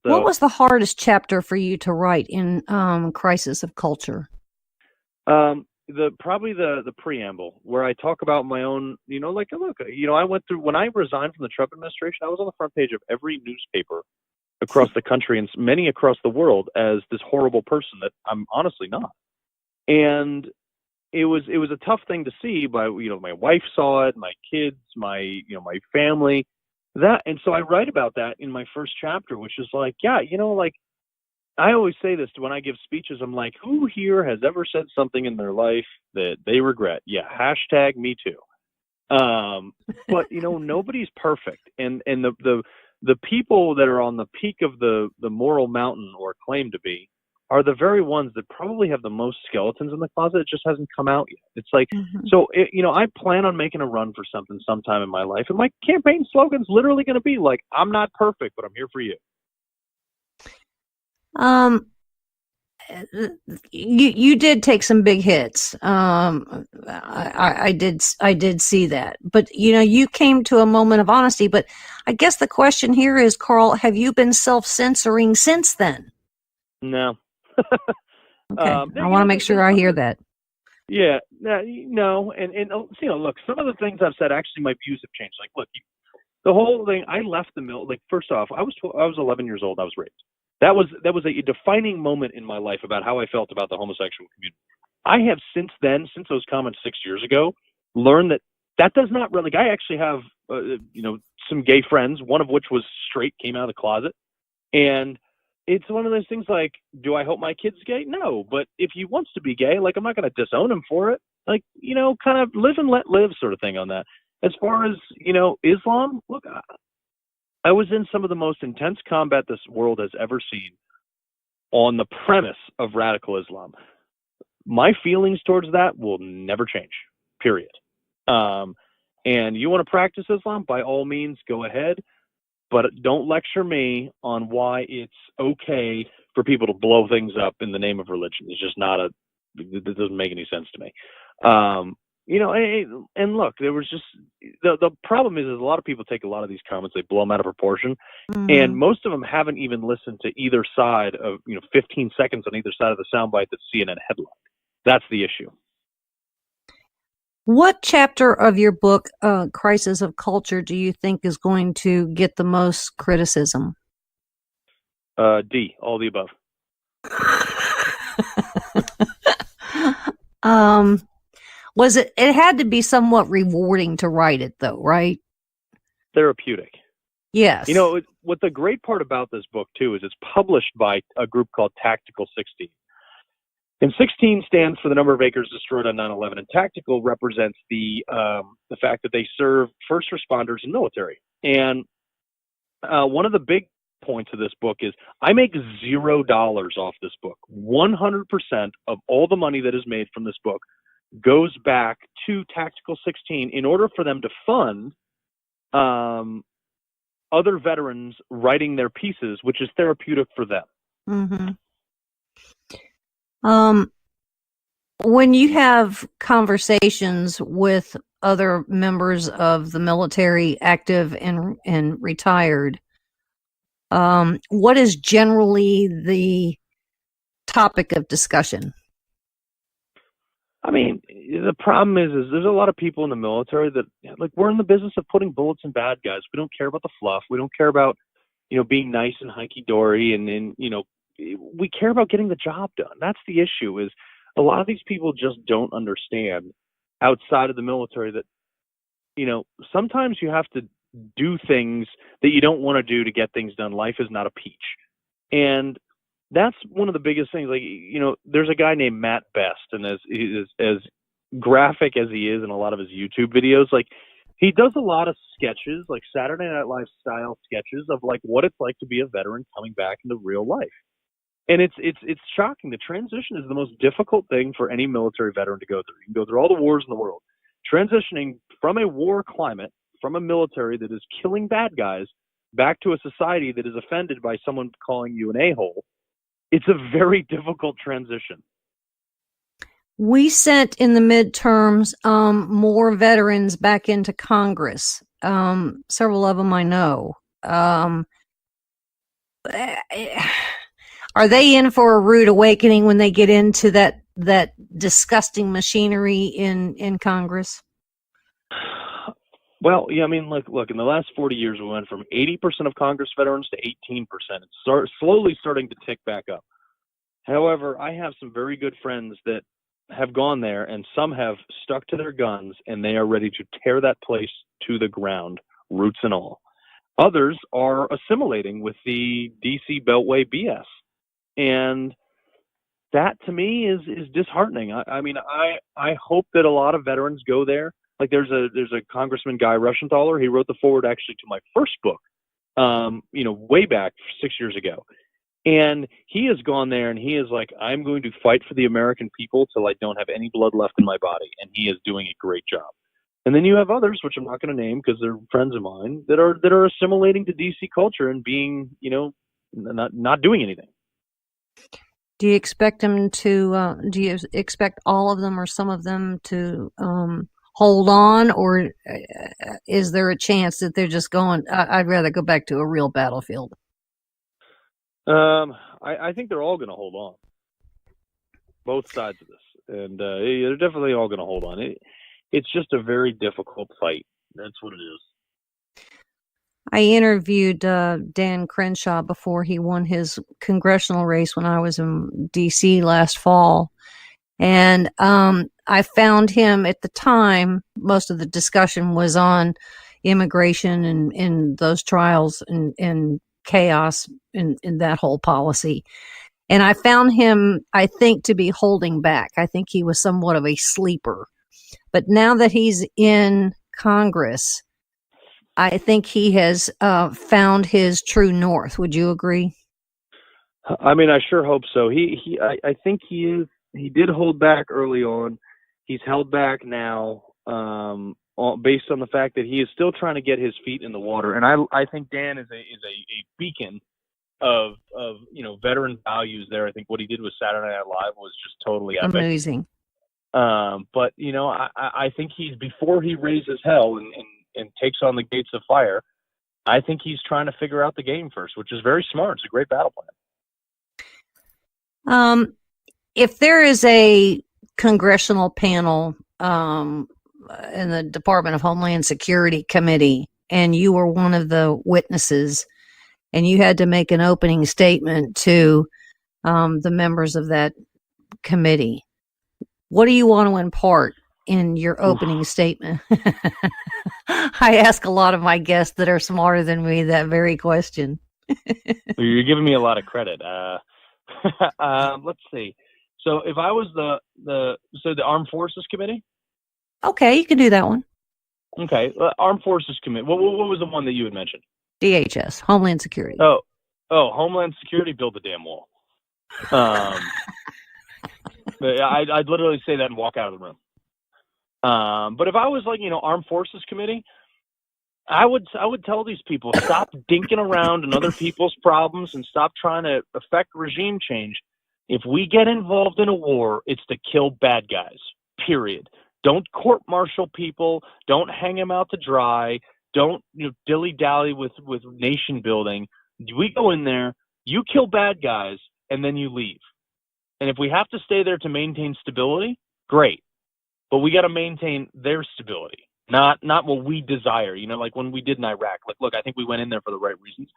So, what was the hardest chapter for you to write in Crisis of Culture? Probably the preamble, where I talk about my own, like, look, I went through, when I resigned from the Trump administration, I was on the front page of every newspaper across the country and many across the world as this horrible person that I'm honestly not. And it was a tough thing to see, but my wife saw it, my kids, my family, and so I write about that in my first chapter, which is like, yeah, like, I always say this when I give speeches. I'm like, who here has ever said something in their life that they regret? Yeah, hashtag me too. But nobody's perfect, and the people that are on the peak of the moral mountain, or claim to be, are the very ones that probably have the most skeletons in the closet. It just hasn't come out yet. It's like, so I plan on making a run for something sometime in my life, and my campaign slogan's literally going to be like, I'm not perfect, but I'm here for you. You did take some big hits. I did see that, but you came to a moment of honesty. But I guess the question here is, Carl, have you been self-censoring since then? No. Okay. I want to make sure I hear that. Yeah, no. And look, some of the things I've said, actually my views have changed. Like, look, the whole thing, I left the mill. Like, first off, I was 11 years old. I was raped. That was a defining moment in my life about how I felt about the homosexual community. I have since those comments 6 years ago, learned that does not really, like, I actually have some gay friends, one of which was straight, came out of the closet. And it's one of those things like, do I hope my kid's gay? No. But if he wants to be gay, like, I'm not going to disown him for it. Like, kind of live and let live sort of thing on that. As far as, Islam, look, I was in some of the most intense combat this world has ever seen on the premise of radical Islam. My feelings towards that will never change, period. And you want to practice Islam, by all means, go ahead. But don't lecture me on why it's okay for people to blow things up in the name of religion. It's just it doesn't make any sense to me. And look, there was just, the problem is a lot of people take a lot of these comments, they blow them out of proportion. Mm-hmm. And most of them haven't even listened to either side of, 15 seconds on either side of the soundbite that's CNN headline. That's the issue. What chapter of your book, Crisis of Culture, do you think is going to get the most criticism? D, all the above. It had to be somewhat rewarding to write it, though, right? Therapeutic. Yes. What the great part about this book, too, is it's published by a group called Tactical 16. And 16 stands for the number of acres destroyed on 9/11, and tactical represents the fact that they serve first responders and military. And one of the big points of this book is I make $0 off this book. 100% of all the money that is made from this book goes back to Tactical 16 in order for them to fund other veterans writing their pieces, which is therapeutic for them. Mm-hmm. When you have conversations with other members of the military, active and retired, what is generally the topic of discussion? I mean, the problem is there's a lot of people in the military that, like, we're in the business of putting bullets in bad guys. We don't care about the fluff. We don't care about, being nice and hunky-dory and we care about getting the job done. That's the issue, is a lot of these people just don't understand outside of the military that, sometimes you have to do things that you don't want to do to get things done. Life is not a peach. And that's one of the biggest things. Like, there's a guy named Matt Best, and as graphic as he is in a lot of his YouTube videos, like, he does a lot of sketches, like Saturday Night Live style sketches of like what it's like to be a veteran coming back into real life. And it's shocking. The transition is the most difficult thing for any military veteran to go through. You can go through all the wars in the world. Transitioning from a war climate, from a military that is killing bad guys, back to a society that is offended by someone calling you an a-hole, it's a very difficult transition. We sent in the midterms more veterans back into Congress. Several of them I know. Are they in for a rude awakening when they get into that disgusting machinery in Congress? Well, yeah, I mean, look, in the last 40 years, we went from 80% of Congress veterans to 18%. It's slowly starting to tick back up. However, I have some very good friends that have gone there, and some have stuck to their guns, and they are ready to tear that place to the ground, roots and all. Others are assimilating with the DC Beltway BS. And that, to me, is disheartening. I mean, I hope that a lot of veterans go there. Like, there's a Congressman, Guy Rushenthaler. He wrote the foreword actually to my first book, way back 6 years ago. And he has gone there and he is like, I'm going to fight for the American people till I don't have any blood left in my body. And he is doing a great job. And then you have others, which I'm not going to name because they're friends of mine, that are assimilating to DC culture and being, not doing anything. Do you expect them to? Do you expect all of them or some of them to hold on, or is there a chance that they're just going? I'd rather go back to a real battlefield. I think they're all going to hold on. Both sides of this, and they're definitely all going to hold on. It's just a very difficult fight. That's what it is. I interviewed Dan Crenshaw before he won his congressional race when I was in D.C. last fall. And I found him at the time, most of the discussion was on immigration and those trials and chaos in that whole policy. And I found him, I think, to be holding back. I think he was somewhat of a sleeper. But now that he's in Congress, I think he has found his true north. Would you agree? I mean, I sure hope so. I think he is. He did hold back early on. He's held back now, based on the fact that he is still trying to get his feet in the water. And I think Dan is a beacon of veteran values there. I think what he did with Saturday Night Live was just totally epic. Amazing. But I think before he raises hell and takes on the gates of fire, I think he's trying to figure out the game first, which is very smart. It's a great battle plan. If there is a congressional panel in the Department of Homeland Security Committee, and you were one of the witnesses, and you had to make an opening statement to the members of that committee, what do you want to impart in your opening statement? I ask a lot of my guests that are smarter than me that very question. You're giving me a lot of credit. Let's see. So if I was the Armed Forces Committee? Okay, you can do that one. Okay, Armed Forces Committee. What was the one that you had mentioned? DHS, Homeland Security. Oh, Homeland Security, build the damn wall. I'd literally say that and walk out of the room. But if I was Armed Forces Committee, I would tell these people, stop dinking around in other people's problems and stop trying to affect regime change. If we get involved in a war, it's to kill bad guys, period. Don't court-martial people. Don't hang them out to dry. Don't dilly-dally with nation building. We go in there, you kill bad guys, and then you leave. And if we have to stay there to maintain stability, great. But we got to maintain their stability, not what we desire. Like when we did in Iraq. Look, I think we went in there for the right reasons.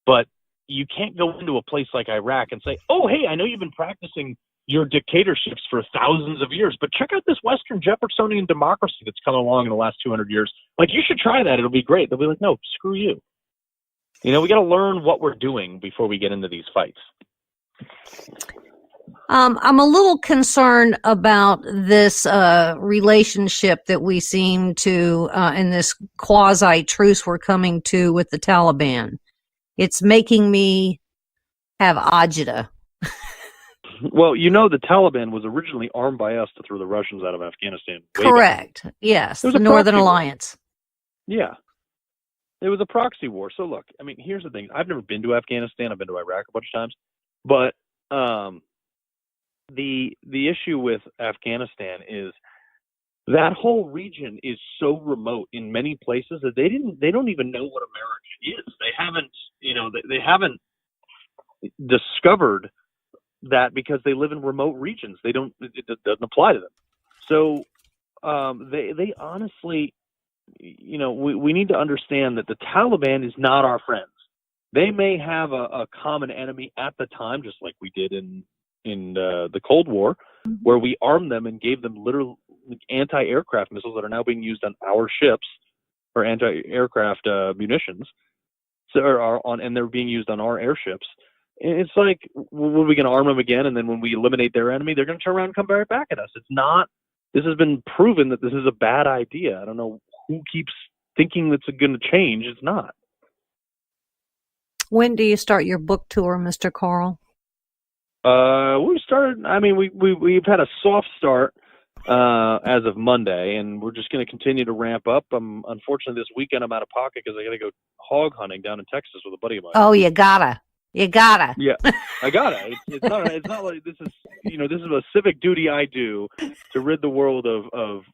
But you can't go into a place like Iraq and say, oh, hey, I know you've been practicing your dictatorships for thousands of years, but check out this Western Jeffersonian democracy that's come along in the last 200 years. You should try that. It'll be great. They'll be like, no, screw you. We got to learn what we're doing before we get into these fights. I'm a little concerned about this relationship that we seem to, in this quasi-truce we're coming to with the Taliban. It's making me have agita. Well, the Taliban was originally armed by us to throw the Russians out of Afghanistan. Correct. Yes, the Northern Alliance. Yeah. It was a proxy war. So look, I mean, here's the thing. I've never been to Afghanistan. I've been to Iraq a bunch of times. But the issue with Afghanistan is that whole region is so remote in many places that they don't even know what America is. They haven't discovered that because they live in remote regions. It doesn't apply to them. So they honestly, we need to understand that the Taliban is not our friends. They may have a common enemy at the time, just like we did in the Cold War, where we armed them and gave them literal anti-aircraft missiles that are now being used on our ships, or anti-aircraft munitions. And they're being used on our airships. And it's like, were we going to arm them again? And then when we eliminate their enemy, they're going to turn around and come right back at us. It's not. This has been proven that this is a bad idea. I don't know who keeps thinking that's going to change. It's not. When do you start your book tour, Mr. Carl? We started. I mean, we've had a soft start as of Monday, and we're just going to continue to ramp up. Unfortunately, this weekend I'm out of pocket because I got to go hog hunting down in Texas with a buddy of mine. Oh, you gotta. Yeah, I gotta. It's not like this is this is a civic duty I do to rid the world of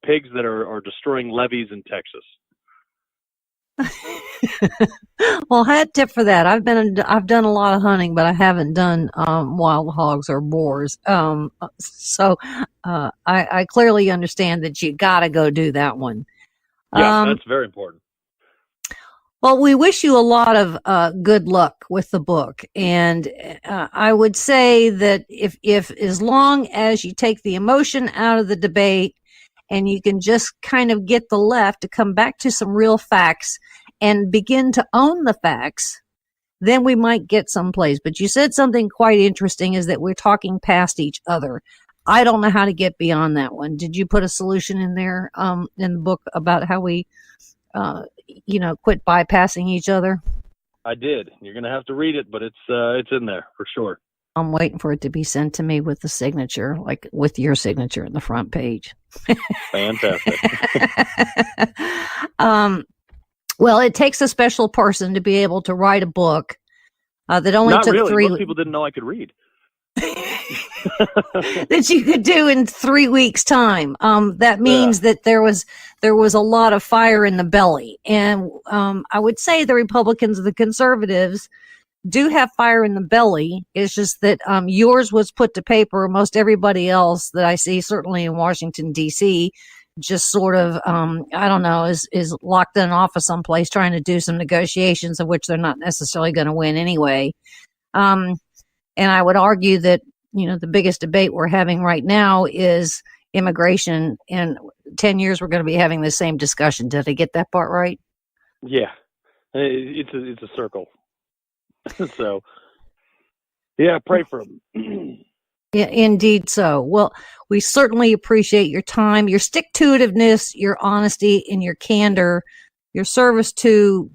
pigs that are destroying levees in Texas. Well, hat tip for that. I've done a lot of hunting, but I haven't done wild hogs or boars. So I clearly understand that you got to go do that one. Yeah, that's very important. Well, we wish you a lot of good luck with the book, and I would say that if as long as you take the emotion out of the debate and you can just kind of get the left to come back to some real facts and begin to own the facts, then we might get someplace. But you said something quite interesting, is that we're talking past each other. I don't know how to get beyond that one. Did you put a solution in there in the book about how we, quit bypassing each other? I did. You're going to have to read it, but it's in there for sure. I'm waiting for it to be sent to me with the signature, like with your signature in the front page. Fantastic. Well, it takes a special person to be able to write a book that only Not took really. 3 Most people didn't know I could read. that you could do in 3 weeks' time. That means that there was a lot of fire in the belly. And I would say the Republicans and the conservatives do have fire in the belly. It's just that yours was put to paper. Most everybody else that I see, certainly in Washington, D.C., just sort of, I don't know, is locked in an office someplace trying to do some negotiations of which they're not necessarily going to win anyway. And I would argue that, the biggest debate we're having right now is immigration. In 10 years, we're going to be having the same discussion. Did I get that part right? Yeah. It's a circle. So, yeah, pray for them. Yeah, indeed so. Well, we certainly appreciate your time, your stick-to-itiveness, your honesty, and your candor, your service to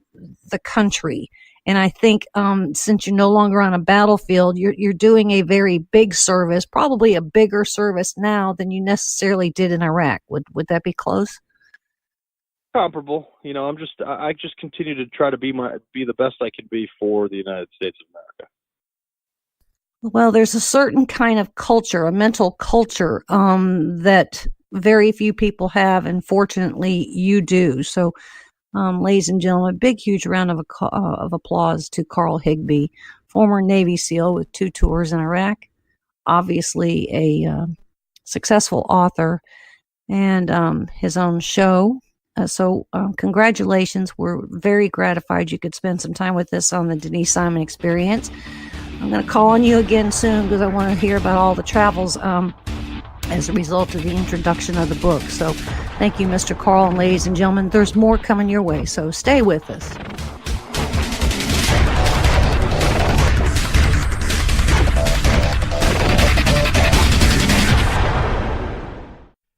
the country. And I think since you're no longer on a battlefield, you're doing a very big service, probably a bigger service now than you necessarily did in Iraq. Would that be close? Comparable. I just continue to try to be the best I can be for the United States of America. Well, there's a certain kind of culture, a mental culture, that very few people have, and fortunately you do. So, ladies and gentlemen, a big, huge round of applause to Carl Higbie, former Navy SEAL with 2 tours in Iraq, obviously a successful author, and his own show. So congratulations. We're very gratified you could spend some time with us on the Denise Simon Experience. I'm going to call on you again soon because I want to hear about all the travels as a result of the introduction of the book. So thank you, Mr. Carl, and ladies and gentlemen, there's more coming your way, so stay with us.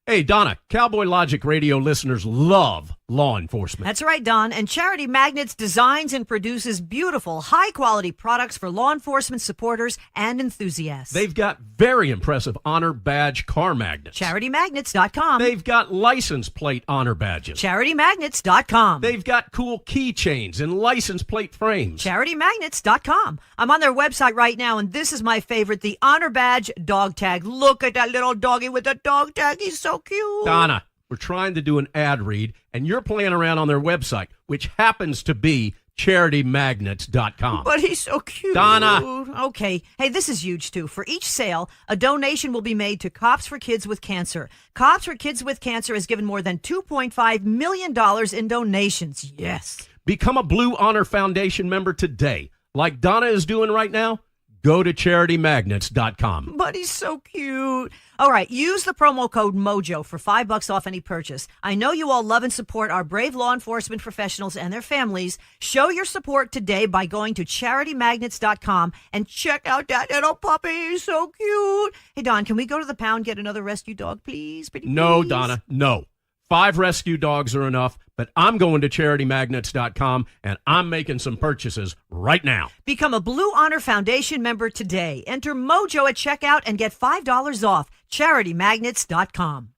Hey, Donna, Cowboy Logic radio listeners love law enforcement. That's right, Don. And Charity Magnets designs and produces beautiful, high-quality products for law enforcement supporters and enthusiasts. They've got very impressive honor badge car magnets. CharityMagnets.com. They've got license plate honor badges. CharityMagnets.com. They've got cool keychains and license plate frames. CharityMagnets.com. I'm on their website right now, and this is my favorite, the Honor Badge dog tag. Look at that little doggy with the dog tag. He's so cute. Donna, we're trying to do an ad read, and you're playing around on their website, which happens to be CharityMagnets.com. But he's so cute. Donna. Okay. Hey, this is huge, too. For each sale, a donation will be made to Cops for Kids with Cancer. Cops for Kids with Cancer has given more than $2.5 million in donations. Yes. Become a Blue Honor Foundation member today. Like Donna is doing right now, go to CharityMagnets.com. But he's so cute. All right, use the promo code MOJO for $5 off any purchase. I know you all love and support our brave law enforcement professionals and their families. Show your support today by going to CharityMagnets.com and check out that little puppy. He's so cute. Hey, Don, can we go to the pound, get another rescue dog, please? Pretty No, please? Donna, no. 5 rescue dogs are enough, but I'm going to CharityMagnets.com, and I'm making some purchases right now. Become a Blue Honor Foundation member today. Enter MOJO at checkout and get $5 off. CharityMagnets.com.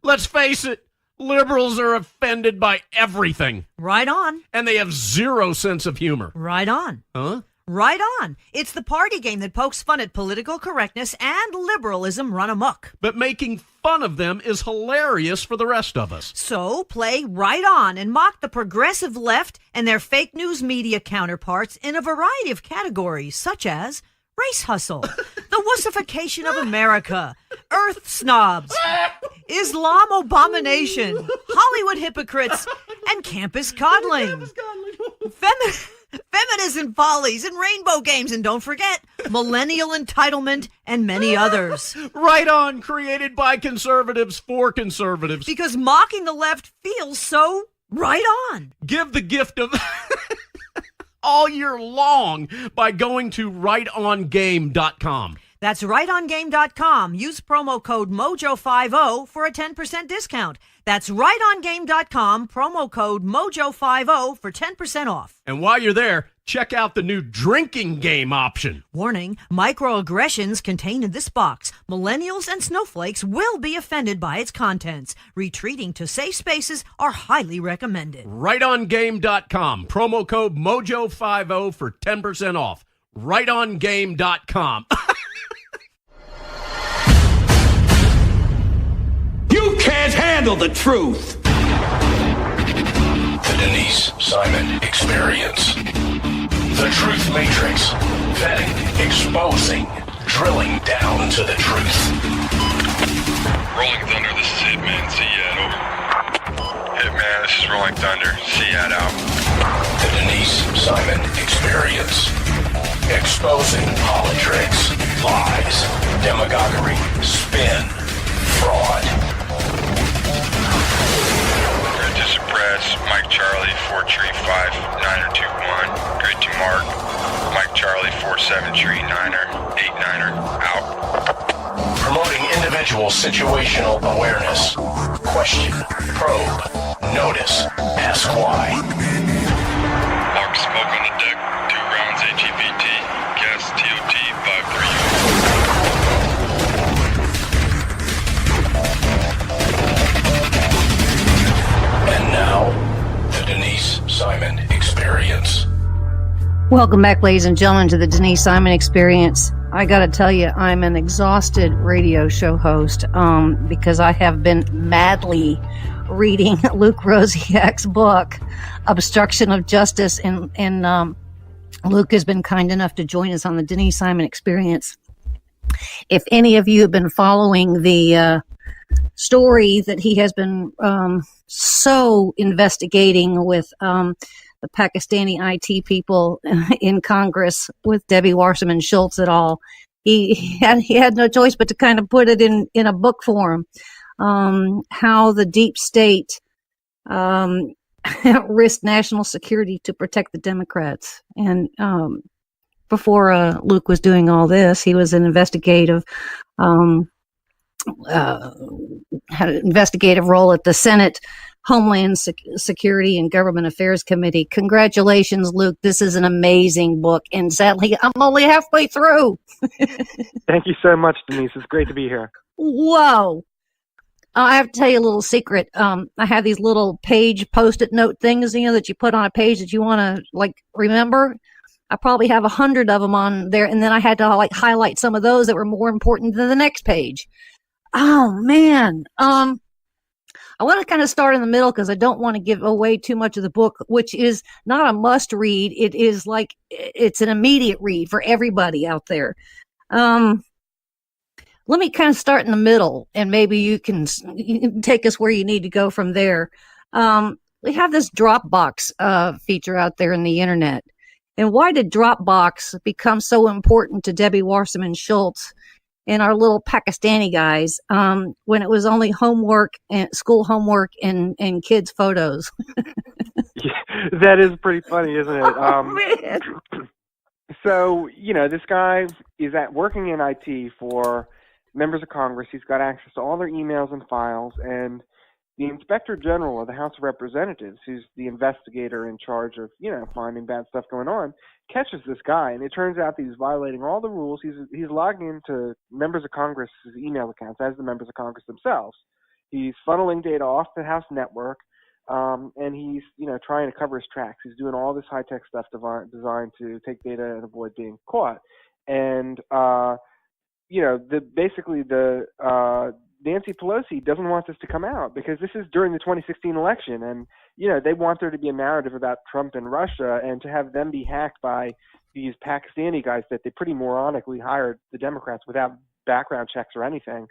Let's face it, liberals are offended by everything, Right on. and they have zero sense of humor. Right on. Huh? Right on. It's the party game that pokes fun at political correctness and liberalism run amok. But making fun of them is hilarious for the rest of us. So play right on and mock the progressive left and their fake news media counterparts in a variety of categories, such as race hustle, the wussification of America, earth snobs, Islam abomination, Hollywood hypocrites, and campus coddling. Feminism follies and rainbow games, and don't forget millennial entitlement and many others. Right On, created by conservatives for conservatives. Because mocking the left feels so right on. Give the gift of all year long by going to rightongame.com. That's rightongame.com. Use promo code MOJO50 for a 10% discount. That's rightongame.com, promo code MOJO50 for 10% off. And while you're there, check out the new drinking game option. Warning, microaggressions contained in this box. Millennials and snowflakes will be offended by its contents. Retreating to safe spaces are highly recommended. Rightongame.com, promo code MOJO50 for 10% off. Rightongame.com. You can't handle the truth. The Denise Simon Experience. The Truth Matrix. Vetting, exposing, drilling down to the truth. Rolling Thunder, this is Hitman. Seat over. Hitman, this is Rolling Thunder. Seat out. The Denise Simon Experience. Exposing politics, lies, demagoguery, spin, fraud. Grid to suppress. Mike Charlie, 4 tree 5, 9er 2-1. Grid to mark. Mike Charlie, 4-7 tree 9er, 8-9er. Out. Promoting individual situational awareness. Question, probe, notice, ask why. Mark smoke on the deck. 2 rounds HEPT. Gas TOT 5-3. And now, the Denise Simon Experience. Welcome back, ladies and gentlemen, to the Denise Simon Experience. I gotta tell you, I'm an exhausted radio show host because I have been madly reading Luke Rosiak's book, Obstruction of Justice, and Luke has been kind enough to join us on the Denise Simon Experience. If any of you have been following the story that he has been so investigating with the Pakistani IT people in Congress with Debbie Wasserman Schultz et al., he had no choice but to kind of put it in a book form. How the deep state risked national security to protect the Democrats. And before Luke was doing all this, he was an investigative had an investigative role at the Senate Homeland Security and Government Affairs Committee. Congratulations, Luke. This is an amazing book. And sadly, I'm only halfway through. Thank you so much, Denise. It's great to be here. Whoa. I have to tell you a little secret. I have these little page post-it note things, that you put on a page that you want to remember. I probably have 100 of them on there. And then I had to highlight some of those that were more important than the next page. Oh man. I want to kind of start in the middle because I don't want to give away too much of the book, which is not a must read. It is it's an immediate read for everybody out there. Let me kind of start in the middle, and maybe you can take us where you need to go from there. We have this Dropbox feature out there in the internet. And why did Dropbox become so important to Debbie Wasserman Schultz and our little Pakistani guys when it was only homework and school homework and kids' photos? Yeah, that is pretty funny, isn't it? Man. So, this guy is working in IT for members of Congress. He's got access to all their emails and files, and the Inspector General of the House of Representatives, who's the investigator in charge of, finding bad stuff going on, catches this guy, and it turns out that he's violating all the rules. He's logging into members of Congress' email accounts as the members of Congress themselves. He's funneling data off the House network, and he's, trying to cover his tracks. He's doing all this high-tech stuff designed to take data and avoid being caught. And, Nancy Pelosi doesn't want this to come out because this is during the 2016 election, and they want there to be a narrative about Trump and Russia, and to have them be hacked by these Pakistani guys that they pretty moronically hired the Democrats without background checks or anything.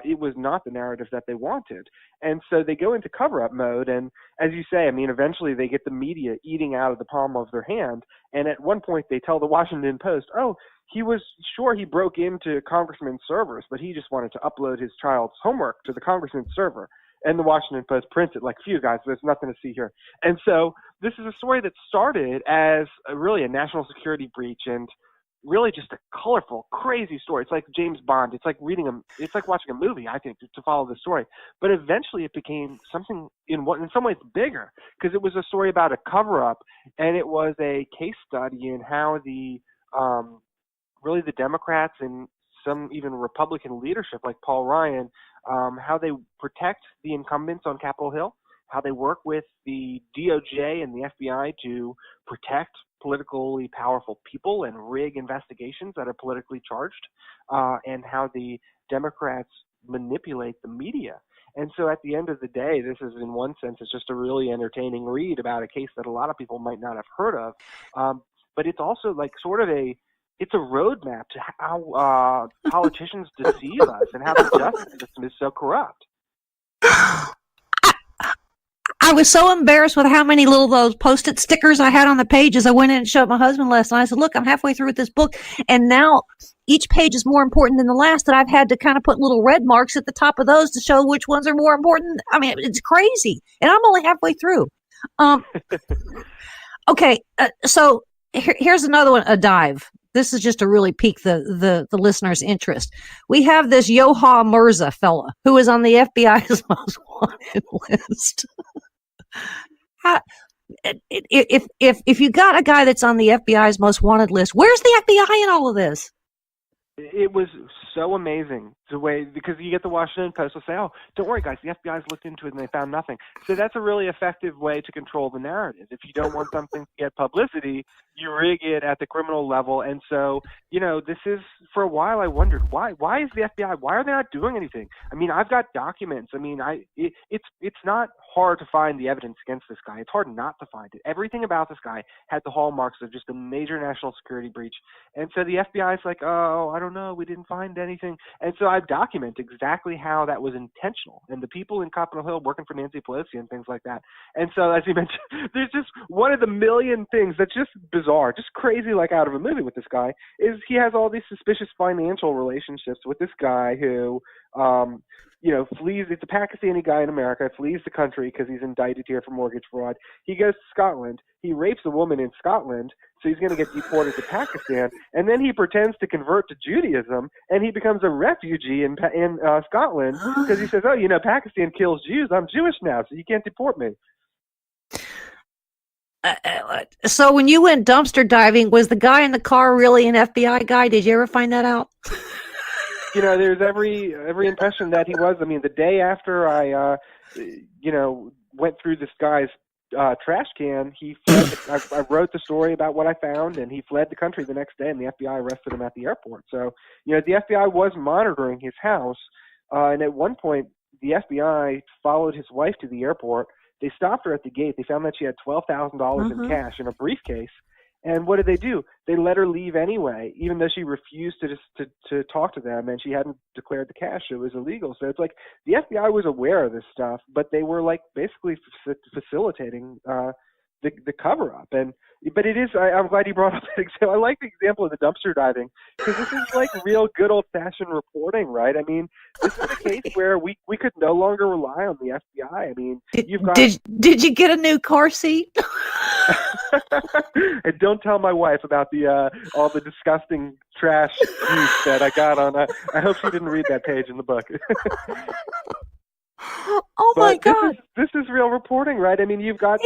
it was not the narrative that they wanted. And so they go into cover-up mode, and as you say, I mean, eventually they get the media eating out of the palm of their hand, and at one point they tell the Washington Post, oh, he was sure he broke into congressman's servers, but he just wanted to upload his child's homework to the congressman's server. And the Washington Post prints it like, phew, guys, there's nothing to see here. And so this is a story that started as really a national security breach and really just a colorful, crazy story. It's like James Bond. It's like it's like watching a movie, I think, to follow the story. But eventually it became something in some ways bigger, because it was a story about a cover-up, and it was a case study in how really the Democrats and some even Republican leadership like Paul Ryan, how they protect the incumbents on Capitol Hill, how they work with the DOJ and the FBI to protect politically powerful people and rig investigations that are politically charged, and how the Democrats manipulate the media. And so at the end of the day, this is, in one sense, it's just a really entertaining read about a case that a lot of people might not have heard of. But it's also like sort of it's a roadmap to how politicians deceive us and how the justice system is so corrupt. I was so embarrassed with how many little those Post-it stickers I had on the pages. I went in and showed my husband last night. I said, look, I'm halfway through with this book, and now each page is more important than the last, that I've had to kind of put little red marks at the top of those to show which ones are more important. I mean, it's crazy, and I'm only halfway through. Okay, so here's another one, a dive. This is just to really pique the listener's interest. We have this Yoha Mirza fella who is on the FBI's most wanted list. If you got a guy that's on the FBI's most wanted list, where's the FBI in all of this? It was so amazing the way, because you get the Washington Post will say, oh, don't worry, guys, the FBI's looked into it and they found nothing. So that's a really effective way to control the narrative. If you don't want something to get publicity, you rig it at the criminal level. And so, this is, for a while I wondered, why is the FBI, why are they not doing anything? I mean, I've got documents. I mean, it's not hard to find the evidence against this guy. It's hard not to find it. Everything about this guy had the hallmarks of just a major national security breach. And so the FBI is like, oh, I don't know, we didn't find anything. And so I document exactly how that was intentional, and the people in Capitol Hill working for Nancy Pelosi and things like that. And so, as you mentioned, there's just one of the million things that's just bizarre, just crazy, like out of a movie with this guy, is he has all these suspicious financial relationships with this guy who, flees. It's a Pakistani guy in America, flees the country because he's indicted here for mortgage fraud. He goes to Scotland. He rapes a woman in Scotland, so he's going to get deported to Pakistan. And then he pretends to convert to Judaism, and he becomes a refugee in Scotland because he says, oh, Pakistan kills Jews. I'm Jewish now, so you can't deport me. So when you went dumpster diving, was the guy in the car really an FBI guy? Did you ever find that out? There's every impression that he was. I mean, the day after I, went through this guy's trash can, he fled. I wrote the story about what I found, and he fled the country the next day, and the FBI arrested him at the airport. So, the FBI was monitoring his house, and at one point, the FBI followed his wife to the airport. They stopped her at the gate. They found that she had $12,000 in cash in a briefcase. And what did they do? They let her leave anyway, even though she refused to talk to them, and she hadn't declared the cash. It was illegal. So it's like the FBI was aware of this stuff, but they were like basically facilitating the cover-up. But it is, I'm glad you brought up that example. I like the example of the dumpster diving, because this is like real good old-fashioned reporting, right? I mean, this is a case where we could no longer rely on the FBI. I mean, Did you get a new car seat? And don't tell my wife about the all the disgusting trash juice that I got on. I hope she didn't read that page in the book. Oh my God! This is real reporting, right? I mean, you've got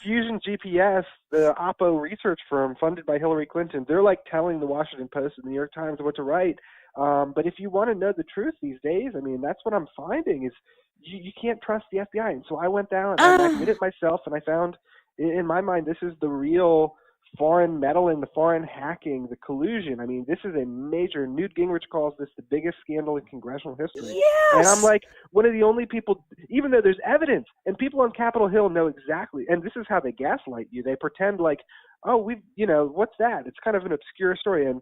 Fusion GPS, the Oppo research firm funded by Hillary Clinton. They're like telling the Washington Post and the New York Times what to write. But if you want to know the truth these days, I mean, that's what I'm finding is you can't trust the FBI. And so I went down and I did it myself, and I found, in my mind, this is the real foreign meddling, the foreign hacking, the collusion. I mean, this is a major. Newt Gingrich calls this the biggest scandal in congressional history. Yes. And I'm like, one of the only people, even though there's evidence, and people on Capitol Hill know exactly, and this is how they gaslight you. They pretend like, oh, what's that? It's kind of an obscure story. And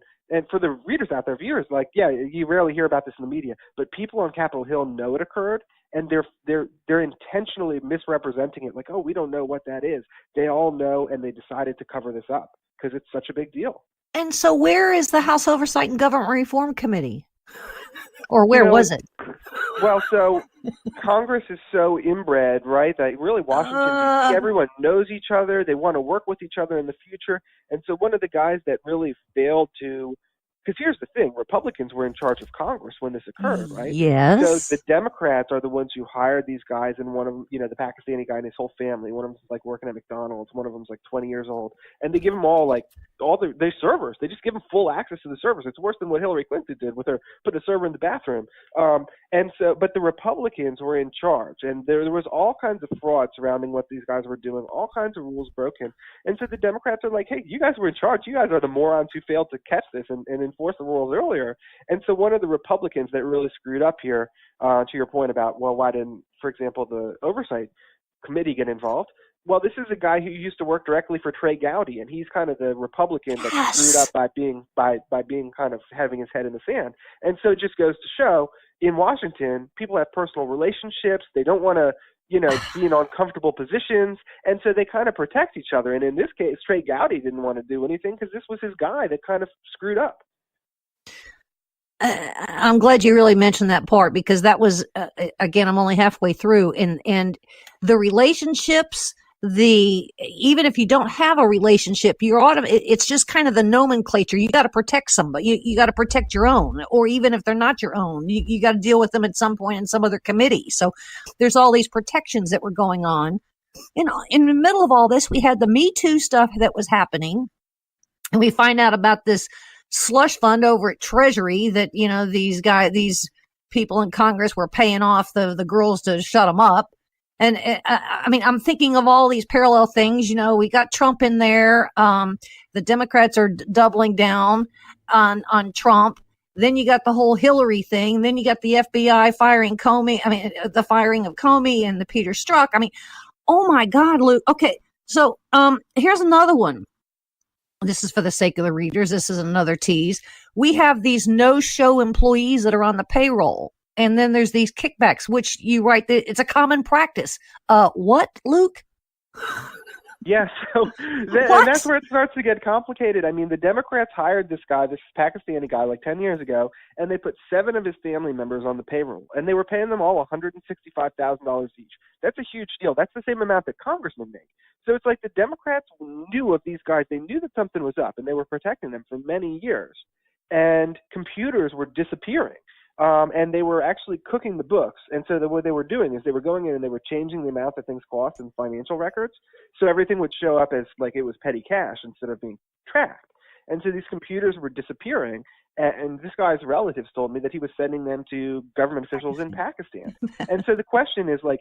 for the readers out there, viewers, like, yeah, you rarely hear about this in the media, but people on Capitol Hill know it occurred, and they're intentionally misrepresenting it, like, oh, we don't know what that is. They all know, and they decided to cover this up because it's such a big deal. And so where is the House Oversight and Government Reform Committee? Or where was it? Well, so Congress is so inbred, right, that really Washington, D.C., everyone knows each other. They want to work with each other in the future. And so one of the guys that really failed to, because here's the thing, Republicans were in charge of Congress when this occurred, right? Yes. So the Democrats are the ones who hired these guys, and one of them, the Pakistani guy and his whole family, one of them's like working at McDonald's, one of them's like 20 years old, and they give them all their servers. They just give them full access to the servers. It's worse than what Hillary Clinton did with her putting a server in the bathroom. But the Republicans were in charge, and there was all kinds of fraud surrounding what these guys were doing, all kinds of rules broken. And so the Democrats are like, hey, you guys were in charge. You guys are the morons who failed to catch this and enforce the rules earlier. And so one of the Republicans that really screwed up here, to your point about, well, why didn't, for example, the Oversight Committee get involved? Well, this is a guy who used to work directly for Trey Gowdy, and he's kind of the Republican that screwed up by being kind of having his head in the sand. And so it just goes to show, in Washington, people have personal relationships. They don't want to, be in uncomfortable positions, and so they kind of protect each other. And in this case, Trey Gowdy didn't want to do anything because this was his guy that kind of screwed up. I'm glad you really mentioned that part, because that was, again, I'm only halfway through, and the relationships, even if you don't have a relationship, it's just kind of the nomenclature. You got to protect somebody. You got to protect your own, or even if they're not your own, you got to deal with them at some point in some other committee. So there's all these protections that were going on. In the middle of all this, we had the Me Too stuff that was happening, and we find out about this slush fund over at Treasury that, these people in Congress were paying off the girls to shut them up. And I mean, I'm thinking of all these parallel things. We got Trump in there. The Democrats are doubling down on Trump. Then you got the whole Hillary thing. Then you got the FBI firing Comey. I mean, the firing of Comey and the Peter Strzok. I mean, oh my God, Luke. Okay. So, here's another one. This is for the sake of the readers. This is another tease. We have these no-show employees that are on the payroll. And then there's these kickbacks, which you write that it's a common practice. What, Luke? Yeah, so and that's where it starts to get complicated. I mean, the Democrats hired this guy, this Pakistani guy, like 10 years ago, and they put 7 of his family members on the payroll, and they were paying them all $165,000 each. That's a huge deal. That's the same amount that congressmen make. So it's like the Democrats knew of these guys. They knew that something was up, and they were protecting them for many years. And computers were disappearing. And they were actually cooking the books. And so what they were doing is they were going in and they were changing the amount that things cost in financial records. So everything would show up as like it was petty cash instead of being tracked. And so these computers were disappearing. And this guy's relatives told me that he was sending them to government officials in Pakistan. And so the question is, like,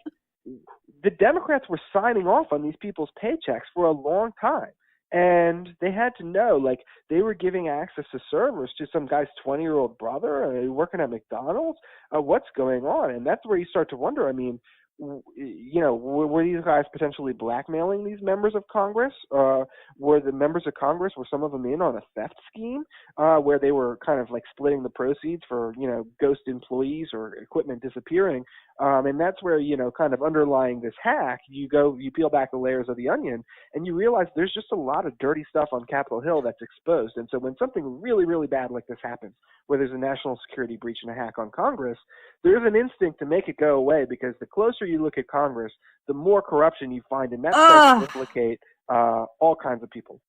the Democrats were signing off on these people's paychecks for a long time. And they had to know, like, they were giving access to servers to some guy's 20-year-old brother working at McDonald's. What's going on? And that's where you start to wonder, I mean, were these guys potentially blackmailing these members of Congress? Were the members of Congress, were some of them in on a theft scheme where they were kind of like splitting the proceeds for, ghost employees or equipment disappearing? And that's where, kind of underlying this hack, you peel back the layers of the onion and you realize there's just a lot of dirty stuff on Capitol Hill that's exposed. And so when something really, really bad like this happens, where there's a national security breach and a hack on Congress, there's an instinct to make it go away, because the closer you look at Congress, the more corruption you find, and that starts to implicate all kinds of people.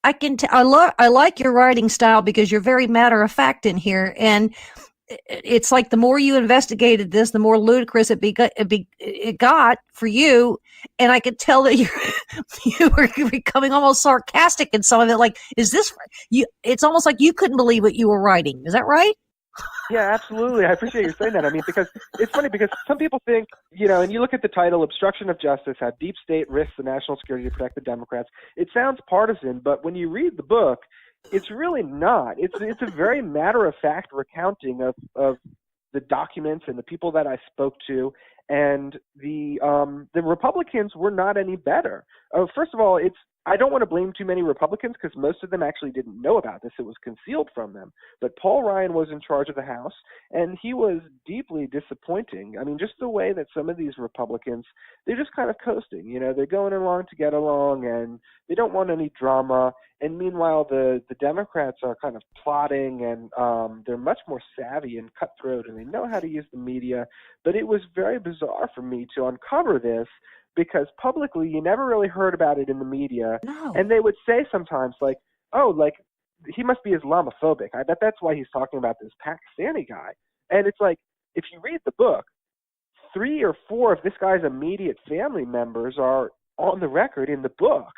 I like your writing style because you're very matter of fact in here, and it's like the more you investigated this, the more ludicrous it got for you, and I could tell that you were becoming almost sarcastic in some of it. Like, is this you? It's almost like you couldn't believe what you were writing. Is that right? Yeah, absolutely. I appreciate you saying that. I mean, because it's funny because some people think, and you look at the title, Obstruction of Justice, How Deep State Risks the National Security to Protect the Democrats. It sounds partisan, but when you read the book, it's really not. It's a very matter-of-fact recounting of the documents and the people that I spoke to, and the Republicans were not any better. First of all, I don't want to blame too many Republicans because most of them actually didn't know about this. It was concealed from them. But Paul Ryan was in charge of the House, and he was deeply disappointing. I mean, just the way that some of these Republicans, they're just kind of coasting. They're going along to get along, and they don't want any drama. And meanwhile, the Democrats are kind of plotting, and they're much more savvy and cutthroat, and they know how to use the media. But it was very bizarre for me to uncover this, because publicly you never really heard about it in the media. No. And they would say sometimes like, he must be Islamophobic. I bet that's why he's talking about this Pakistani guy. And it's like, if you read the book, 3 or 4 of this guy's immediate family members are on the record in the book.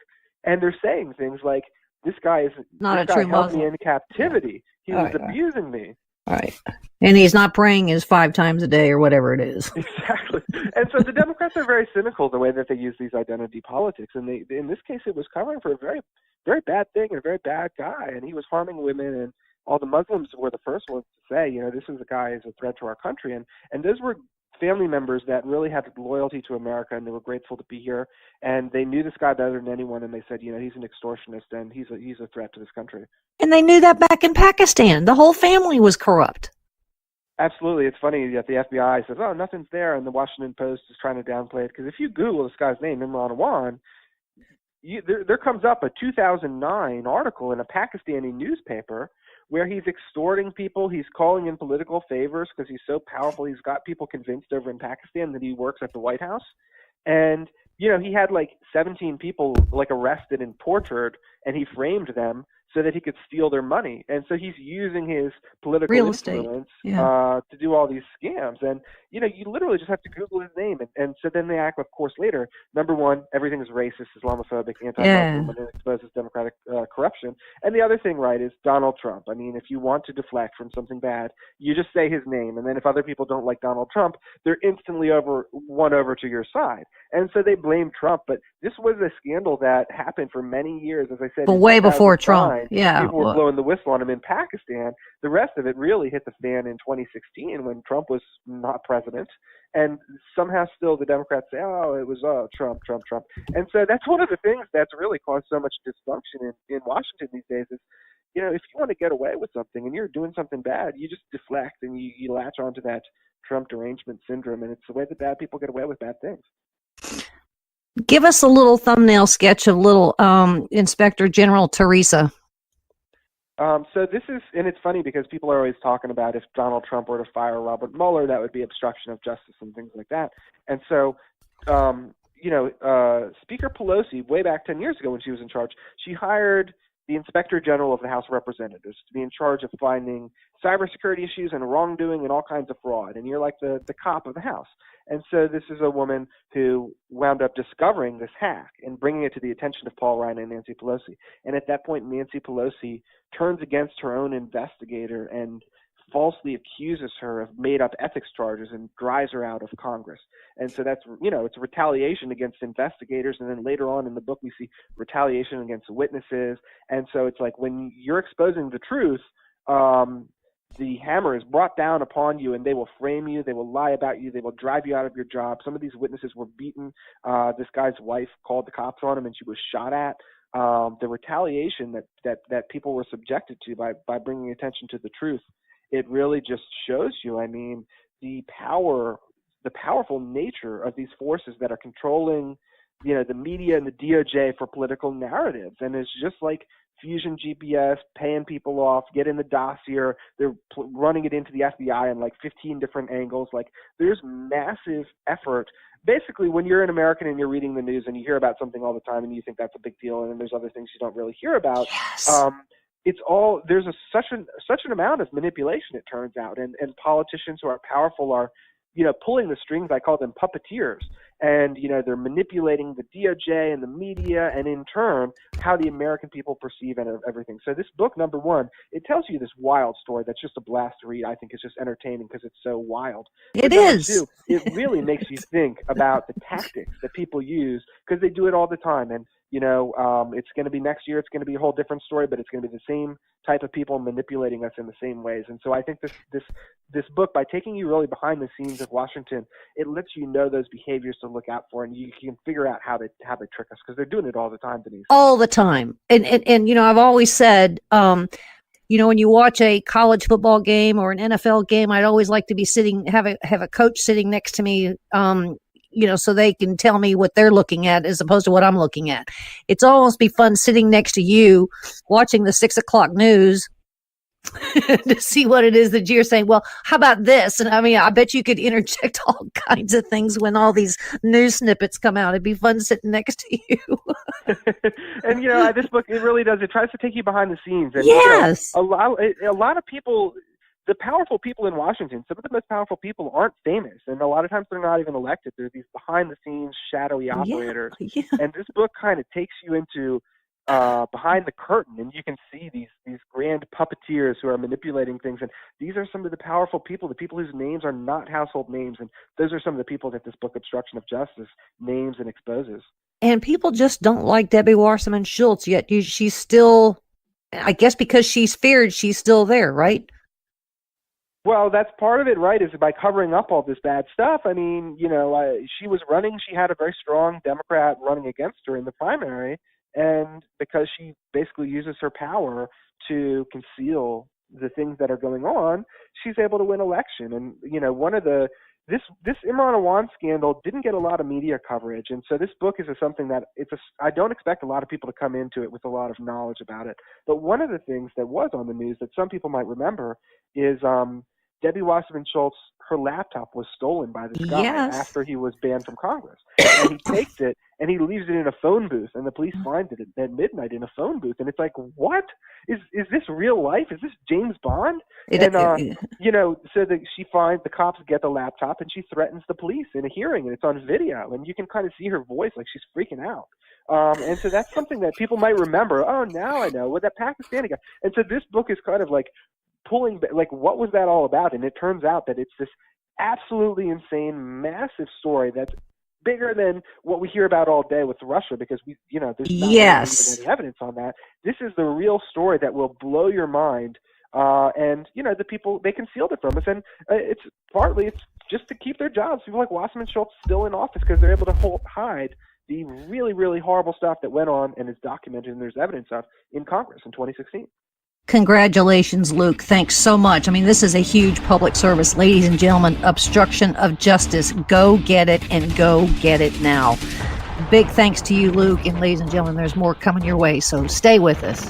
And they're saying things like, this guy held me in captivity. He was abusing me. All right. And he's not praying his 5 times a day or whatever it is. Exactly. And so the Democrats are very cynical the way that they use these identity politics. And in this case, it was covering for a very, very bad thing and a very bad guy. And he was harming women. And all the Muslims were the first ones to say, this is a guy who's a threat to our country. And those were family members that really had loyalty to America, and they were grateful to be here. And they knew this guy better than anyone. And they said, he's an extortionist and he's a threat to this country. And they knew that back in Pakistan. The whole family was corrupt. Absolutely. It's funny that the FBI says, oh, nothing's there, and the Washington Post is trying to downplay it. Because if you Google this guy's name, Imran Awan, there comes up a 2009 article in a Pakistani newspaper where he's extorting people. He's calling in political favors because he's so powerful. He's got people convinced over in Pakistan that he works at the White House. And, he had like 17 people like arrested and tortured, and he framed them so that he could steal their money. And so he's using his political influence to do all these scams. And, you literally just have to Google his name. And so then they act, of course, later. Number one, everything is racist, Islamophobic, anti-Muslim, and it exposes democratic corruption. And the other thing, right, is Donald Trump. I mean, if you want to deflect from something bad, you just say his name. And then if other people don't like Donald Trump, they're instantly won over to your side. And so they blame Trump. But this was a scandal that happened for many years, as I said. But way before Trump. Yeah. People were blowing the whistle on him in Pakistan. The rest of it really hit the fan in 2016 when Trump was not president. And somehow still the Democrats say, it was Trump. And so that's one of the things that's really caused so much dysfunction in Washington these days is, if you want to get away with something and you're doing something bad, you just deflect and you latch onto that Trump derangement syndrome. And it's the way that bad people get away with bad things. Give us a little thumbnail sketch of little Inspector General Teresa. So this is, and it's funny because people are always talking about if Donald Trump were to fire Robert Mueller, that would be obstruction of justice and things like that. And so, Speaker Pelosi, way back 10 years ago when she was in charge, she hired the Inspector General of the House of Representatives to be in charge of finding cybersecurity issues and wrongdoing and all kinds of fraud. And you're like the cop of the House. And so this is a woman who wound up discovering this hack and bringing it to the attention of Paul Ryan and Nancy Pelosi. And at that point, Nancy Pelosi turns against her own investigator and falsely accuses her of made-up ethics charges and drives her out of Congress. And so that's, it's a retaliation against investigators. And then later on in the book, we see retaliation against witnesses. And so it's like when you're exposing the truth, the hammer is brought down upon you, and they will frame you, they will lie about you, they will drive you out of your job. Some of these witnesses were beaten. This guy's wife called the cops on him, and she was shot at. The retaliation that people were subjected to by bringing attention to the truth, it really just shows you, I mean, the powerful nature of these forces that are controlling, the media and the DOJ for political narratives. And it's just like Fusion GPS, paying people off, get in the dossier. They're running it into the FBI in like 15 different angles. Like there's massive effort. Basically, when you're an American and you're reading the news and you hear about something all the time and you think that's a big deal, and then there's other things you don't really hear about. Yes. It's all there's such an amount of manipulation, it turns out, and politicians who are powerful are pulling the strings. I call them puppeteers, and they're manipulating the DOJ and the media, and in turn how the American people perceive and everything. So this book, number one, it tells you this wild story that's just a blast to read. I think it's just entertaining because it's so wild. It Number is. two, it really makes you think about the tactics that people use, because they do it all the time. And it's going to be next year. It's going to be a whole different story, but it's going to be the same type of people manipulating us in the same ways. And so I think this book, by taking you really behind the scenes of Washington, it lets you know those behaviors to look out for, and you can figure out how they trick us, because they're doing it all the time, Denise. All the time. And I've always said, when you watch a college football game or an NFL game, I'd always like to have a coach sitting next to me, so they can tell me what they're looking at as opposed to what I'm looking at. It's almost be fun sitting next to you watching the 6 o'clock news to see what it is that you're saying. Well, how about this? And I bet you could interject all kinds of things when all these news snippets come out. It'd be fun sitting next to you. And this book, it really does. It tries to take you behind the scenes. And, yes. A lot of people, the powerful people in Washington, some of the most powerful people aren't famous, and a lot of times they're not even elected. They're these behind-the-scenes, shadowy operators. Yeah. And this book kind of takes you into behind the curtain, and you can see these grand puppeteers who are manipulating things. And these are some of the powerful people, the people whose names are not household names. And those are some of the people that this book, Obstruction of Justice, names and exposes. And people just don't like Debbie Wasserman Schultz yet. She's still, I guess because she's feared, she's still there, right? Well, that's part of it, right, is by covering up all this bad stuff. I mean, she was running. She had a very strong Democrat running against her in the primary, and because she basically uses her power to conceal the things that are going on, she's able to win election. And, one of this Imran Awan scandal didn't get a lot of media coverage, and so this book is something that I don't expect a lot of people to come into it with a lot of knowledge about it. But one of the things that was on the news that some people might remember is Debbie Wasserman Schultz, her laptop was stolen by this guy after he was banned from Congress. And he takes it and he leaves it in a phone booth, and the police find it at midnight in a phone booth. And it's like, what? Is this real life? Is this James Bond? So the cops get the laptop, and she threatens the police in a hearing, and it's on video. And you can kind of see her voice, like she's freaking out. And so that's something that people might remember. Oh, now I know, with that Pakistani guy. And so this book is kind of like pulling, like, what was that all about? And it turns out that it's this absolutely insane, massive story that's bigger than what we hear about all day with Russia, because there's not even any evidence on that. This is the real story that will blow your mind. And the people, they concealed it from us, and it's just to keep their jobs. People like Wasserman Schultz still in office because they're able to hide the really, really horrible stuff that went on and is documented, and there's evidence of in Congress in 2016. Congratulations, Luke. Thanks so much. This is a huge public service. Ladies and gentlemen, Obstruction of Justice. Go get it, and go get it now. Big thanks to you, Luke. And ladies and gentlemen, there's more coming your way, so stay with us.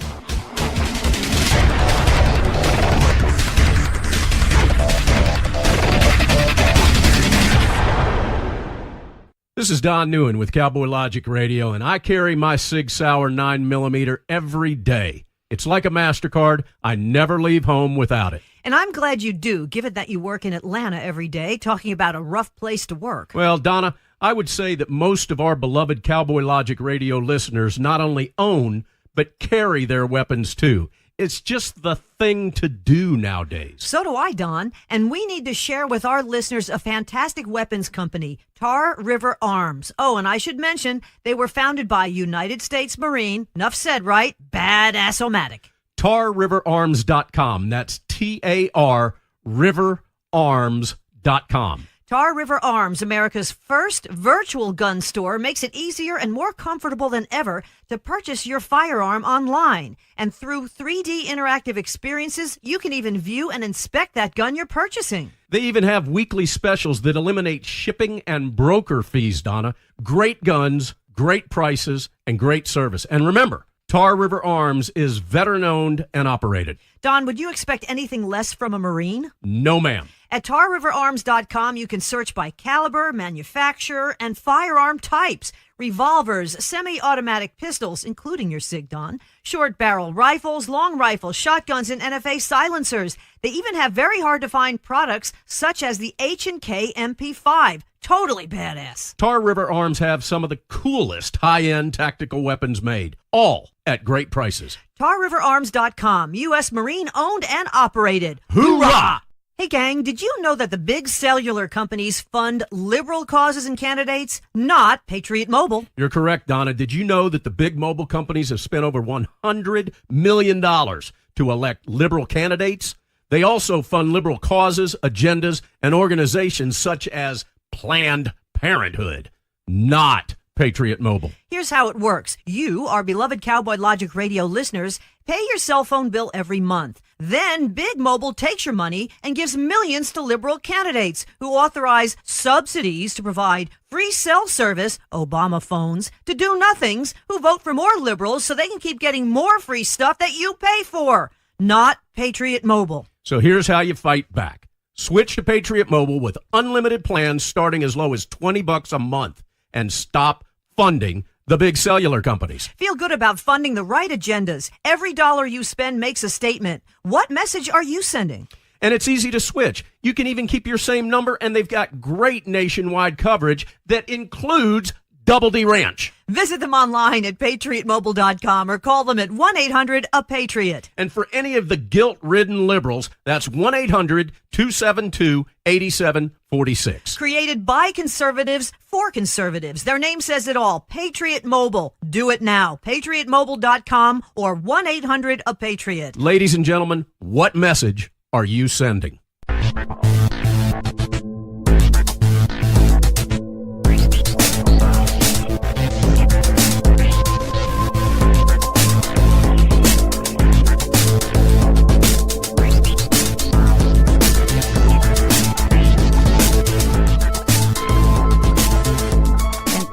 This is Don Newen with Cowboy Logic Radio, and I carry my Sig Sauer 9mm every day. It's like a MasterCard. I never leave home without it. And I'm glad you do, given that you work in Atlanta every day, talking about a rough place to work. Well, Donna, I would say that most of our beloved Cowboy Logic Radio listeners not only own, but carry their weapons too. It's just the thing to do nowadays. So do I, Don. And we need to share with our listeners a fantastic weapons company, Tar River Arms. Oh, and I should mention, they were founded by United States Marine, enough said, right? Badass-o-matic. TarRiverArms.com. That's TAR Riverarms.com. Tar River Arms, America's first virtual gun store, makes it easier and more comfortable than ever to purchase your firearm online. And through 3D interactive experiences, you can even view and inspect that gun you're purchasing. They even have weekly specials that eliminate shipping and broker fees, Donna. Great guns, great prices, and great service. And remember, Tar River Arms is veteran-owned and operated. Don, would you expect anything less from a Marine? No, ma'am. At TarRiverArms.com, you can search by caliber, manufacturer, and firearm types. revolvers, semi-automatic pistols, including your Sigdon, short-barrel rifles, long rifles, shotguns, and NFA silencers. They even have very hard-to-find products such as the H&K MP5. Totally badass. Tar River Arms have some of the coolest high-end tactical weapons made, all at great prices. TarRiverArms.com, U.S. Marine owned and operated. Hoorah! Hey gang, did you know that the big cellular companies fund liberal causes and candidates, not Patriot Mobile? You're correct, Donna. Did you know that the big mobile companies have spent over $100 million to elect liberal candidates? They also fund liberal causes, agendas, and organizations such as Planned Parenthood, not Patriot Mobile. Here's how it works. You, our beloved Cowboy Logic Radio listeners, pay your cell phone bill every month. Then Big Mobile takes your money and gives millions to liberal candidates who authorize subsidies to provide free cell service, Obama phones, to do-nothings who vote for more liberals so they can keep getting more free stuff that you pay for. Not Patriot Mobile. So here's how you fight back. Switch to Patriot Mobile with unlimited plans starting as low as $20 a month and stop funding the big cellular companies. Feel good about funding the right agendas. Every dollar you spend makes a statement. What message are you sending? And it's easy to switch. You can even keep your same number, and they've got great nationwide coverage that includes Double D Ranch. Visit them online at patriotmobile.com or call them at 1-800-A-PATRIOT. And for any of the guilt-ridden liberals, that's 1-800-272-8746. Created by conservatives for conservatives. Their name says it all. Patriot Mobile. Do it now. patriotmobile.com or 1-800-A-PATRIOT. Ladies and gentlemen, what message are you sending?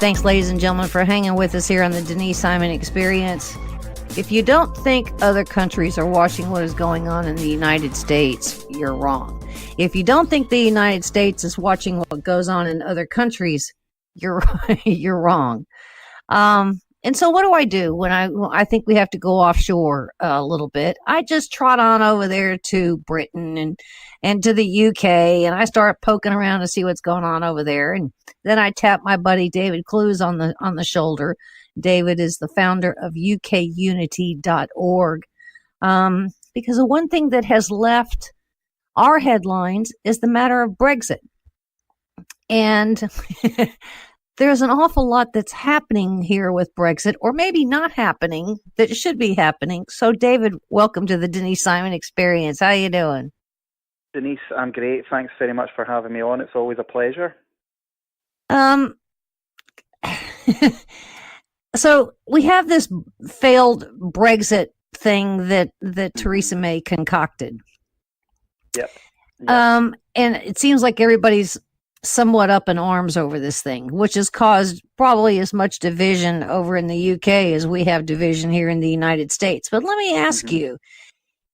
Thanks, ladies and gentlemen, for hanging with us here on the Denise Simon Experience. If you don't think other countries are watching what is going on in the United States, you're wrong. If you don't think the United States is watching what goes on in other countries, you're wrong. And so what do when I think we have to go offshore a little bit? I just trot on over there to Britain and to the UK, and I start poking around to see what's going on over there. And then I tap my buddy David Clews on the shoulder. David is the founder of UKUnity.org. Because the one thing that has left our headlines is the matter of Brexit. And there's an awful lot that's happening here with Brexit, or maybe not happening, that should be happening. So, David, welcome to the Denise Simon Experience. How you doing? Denise, I'm great. Thanks very much for having me on. It's always a pleasure. So we have this failed Brexit thing that Theresa May concocted. Yep. And it seems like everybody's somewhat up in arms over this thing, which has caused probably as much division over in the UK as we have division here in the United States. But let me ask you,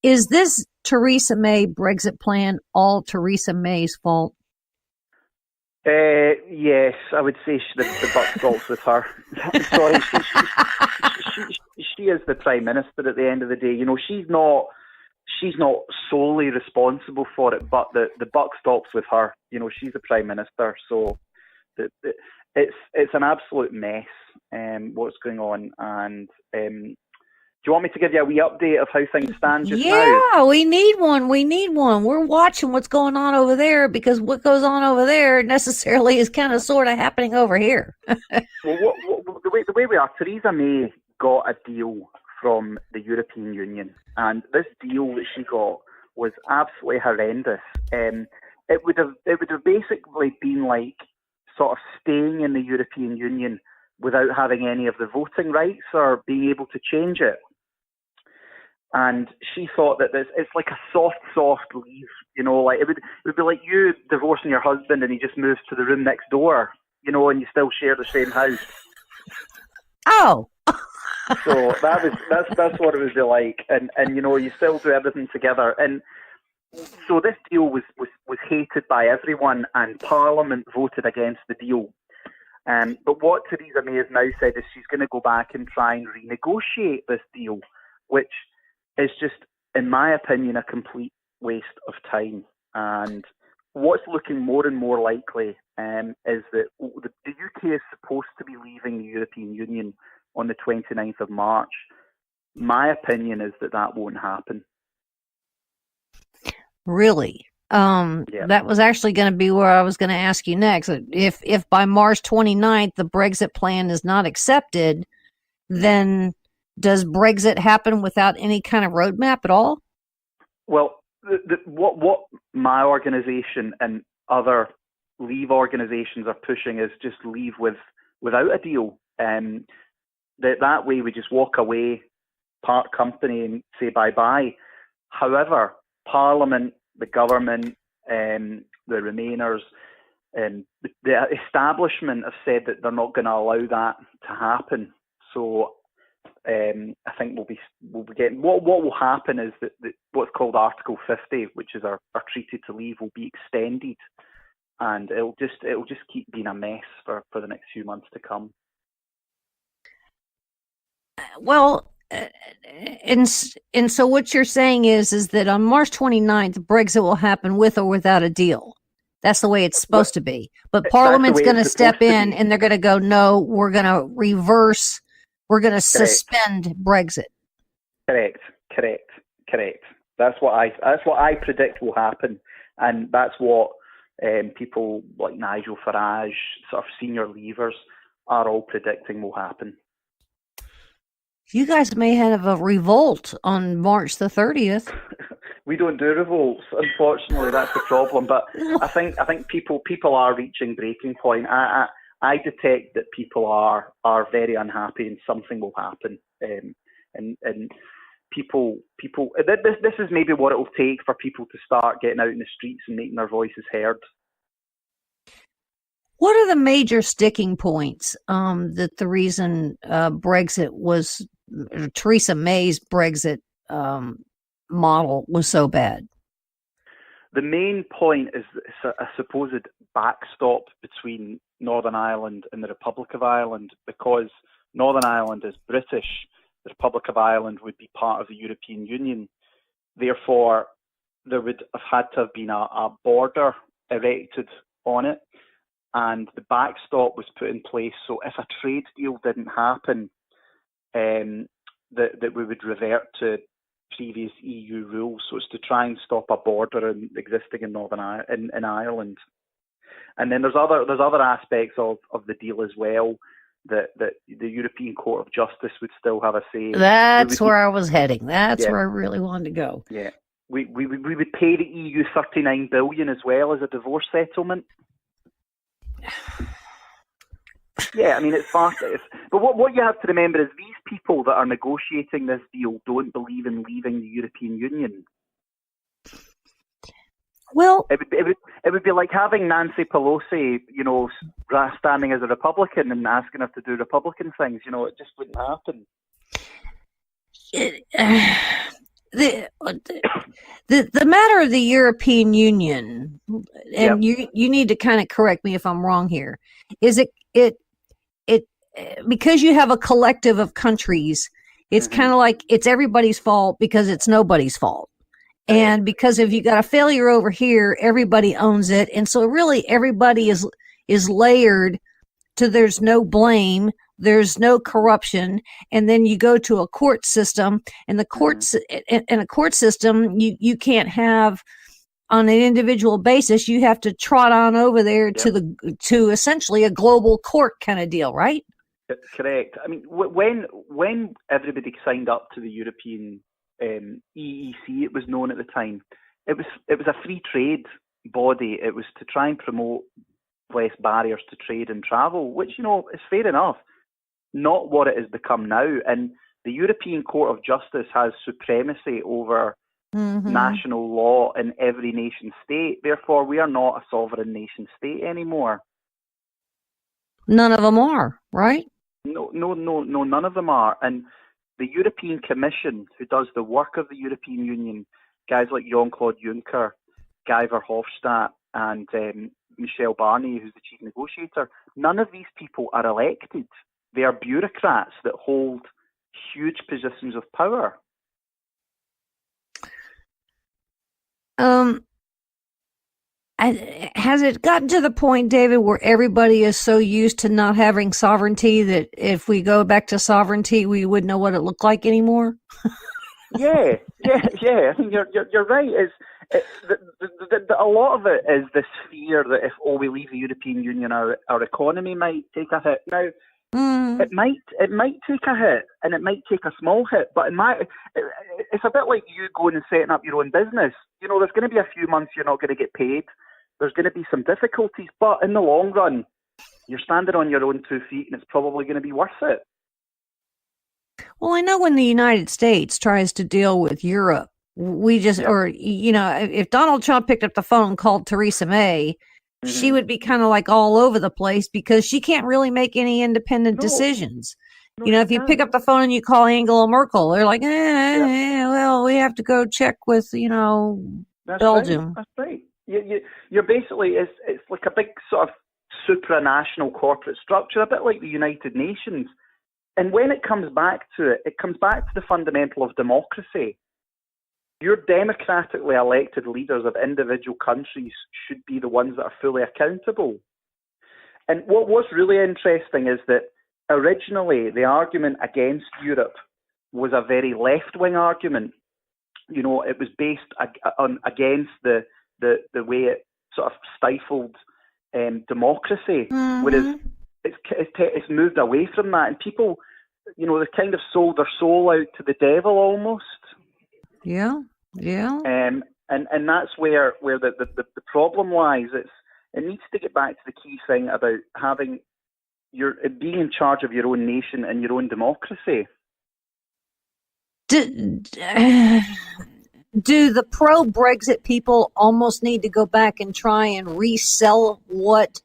is this Theresa May Brexit plan all Theresa May's fault? Yes, I would say the buck stops with her. Sorry, she is the Prime Minister at the end of the day. You know, she's not solely responsible for it, but the buck stops with her. You know, she's the Prime Minister, so it's an absolute mess. What's going on, and do you want me to give you a wee update of how things stand just now? Yeah, we need one. We're watching what's going on over there, because what goes on over there necessarily is kind of sort of happening over here. Well, the way we are, Theresa May got a deal from the European Union, and this deal that she got was absolutely horrendous. It would have basically been like sort of staying in the European Union without having any of the voting rights or being able to change it. And she thought that it's like a soft leave, you know, like it would be like you divorcing your husband and he just moves to the room next door, you know, and you still share the same house. Oh. So that's what it would be like, and you know, you still do everything together. And so this deal was hated by everyone, and Parliament voted against the deal. But what Theresa May has now said is she's going to go back and try and renegotiate this deal, which is just, in my opinion, a complete waste of time. And what's looking more and more likely is that the UK is supposed to be leaving the European Union on the 29th of March. My opinion is that won't happen. Really? That was actually going to be where I was going to ask you next. If by March 29th the Brexit plan is not accepted, then does Brexit happen without any kind of roadmap at all? Well, what my organisation and other Leave organisations are pushing is just leave without a deal. That way we just walk away, part company, and say bye-bye. However, Parliament, the government, the Remainers, the establishment have said that they're not going to allow that to happen. So I think we'll be getting what will happen is that what's called Article 50, which is our treaty to leave, will be extended, and it'll just keep being a mess for the next few months to come. Well, and so what you're saying is that on March 29th, Brexit will happen with or without a deal. That's the way it's supposed to be. But Parliament's going to step in and they're going to go, no, we're going to reverse, we're going to suspend Brexit. Correct. That's what I predict will happen, and that's what people like Nigel Farage, sort of senior leavers, are all predicting will happen. You guys may have a revolt on March the 30th. We don't do revolts, unfortunately. That's the problem. But I think people are reaching breaking point. I detect that people are very unhappy, and something will happen. And people. This is maybe what it will take for people to start getting out in the streets and making their voices heard. What are the major sticking points that the reason Brexit was Theresa May's Brexit model was so bad? The main point is a supposed backstop between Northern Ireland and the Republic of Ireland, because Northern Ireland is British, the Republic of Ireland would be part of the European Union. Therefore, there would have had to have been a border erected on it, and the backstop was put in place. So if a trade deal didn't happen, that we would revert to previous EU rules. So it's to try and stop a border existing in Northern Ireland. And then there's other aspects of the deal as well, that the European Court of Justice would still have a say. That's where I was heading. That's where I really wanted to go. Yeah, we would pay the EU $39 billion as well as a divorce settlement. Yeah, I mean, it's fast. But what you have to remember is these people that are negotiating this deal don't believe in leaving the European Union. Well, it would be like having Nancy Pelosi, standing as a Republican and asking her to do Republican things. It just wouldn't happen. The matter of the European Union, and you need to kind of correct me if I'm wrong here, is it because you have a collective of countries, it's kind of like it's everybody's fault because it's nobody's fault. And because if you got a failure over here, everybody owns it. And so really everybody is layered to there's no blame, there's no corruption. And then you go to a court system, and the courts in a court system, you can't have on an individual basis. You have to trot on over there to essentially a global court kind of deal, right? Correct. I mean, when everybody signed up to the European EEC, it was known at the time, it was a free trade body. It was to try and promote less barriers to trade and travel, which is fair enough. Not what it has become now. And the European Court of Justice has supremacy over national law in every nation state. Therefore, we are not a sovereign nation state anymore. None of them are, right? No, none of them are. And the European Commission, who does the work of the European Union, guys like Jean-Claude Juncker, Guy Verhofstadt, and Michel Barnier, who's the chief negotiator, None of these people are elected. They are bureaucrats that hold huge positions of power. Has it gotten to the point, David, where everybody is so used to not having sovereignty that if we go back to sovereignty, we wouldn't know what it looked like anymore? Yeah. I think you're right. A lot of it is this fear that if we leave the European Union, our economy might take a hit. Now, it might take a hit, and it might take a small hit, but it's a bit like you going and setting up your own business. You know, there's going to be a few months you're not going to get paid. There's going to be some difficulties, but in the long run, you're standing on your own 2 feet, and it's probably going to be worth it. Well, I know when the United States tries to deal with Europe, if Donald Trump picked up the phone and called Theresa May, she would be kind of like all over the place because she can't really make any independent decisions. No, if you pick up the phone and you call Angela Merkel, they're like, well, we have to go check with, Belgium. Right. That's right. You're basically, it's like a big sort of supranational corporate structure, a bit like the United Nations. And when it comes back to it comes back to the fundamental of democracy. Your democratically elected leaders of individual countries should be the ones that are fully accountable. And what's really interesting is that originally the argument against Europe was a very left-wing argument. You know, it was based against the way it sort of stifled democracy, whereas it's moved away from that, and people, they kind of sold their soul out to the devil almost. Yeah. And that's where the problem lies. It needs to get back to the key thing about being in charge of your own nation and your own democracy. Do the pro-Brexit people almost need to go back and try and resell what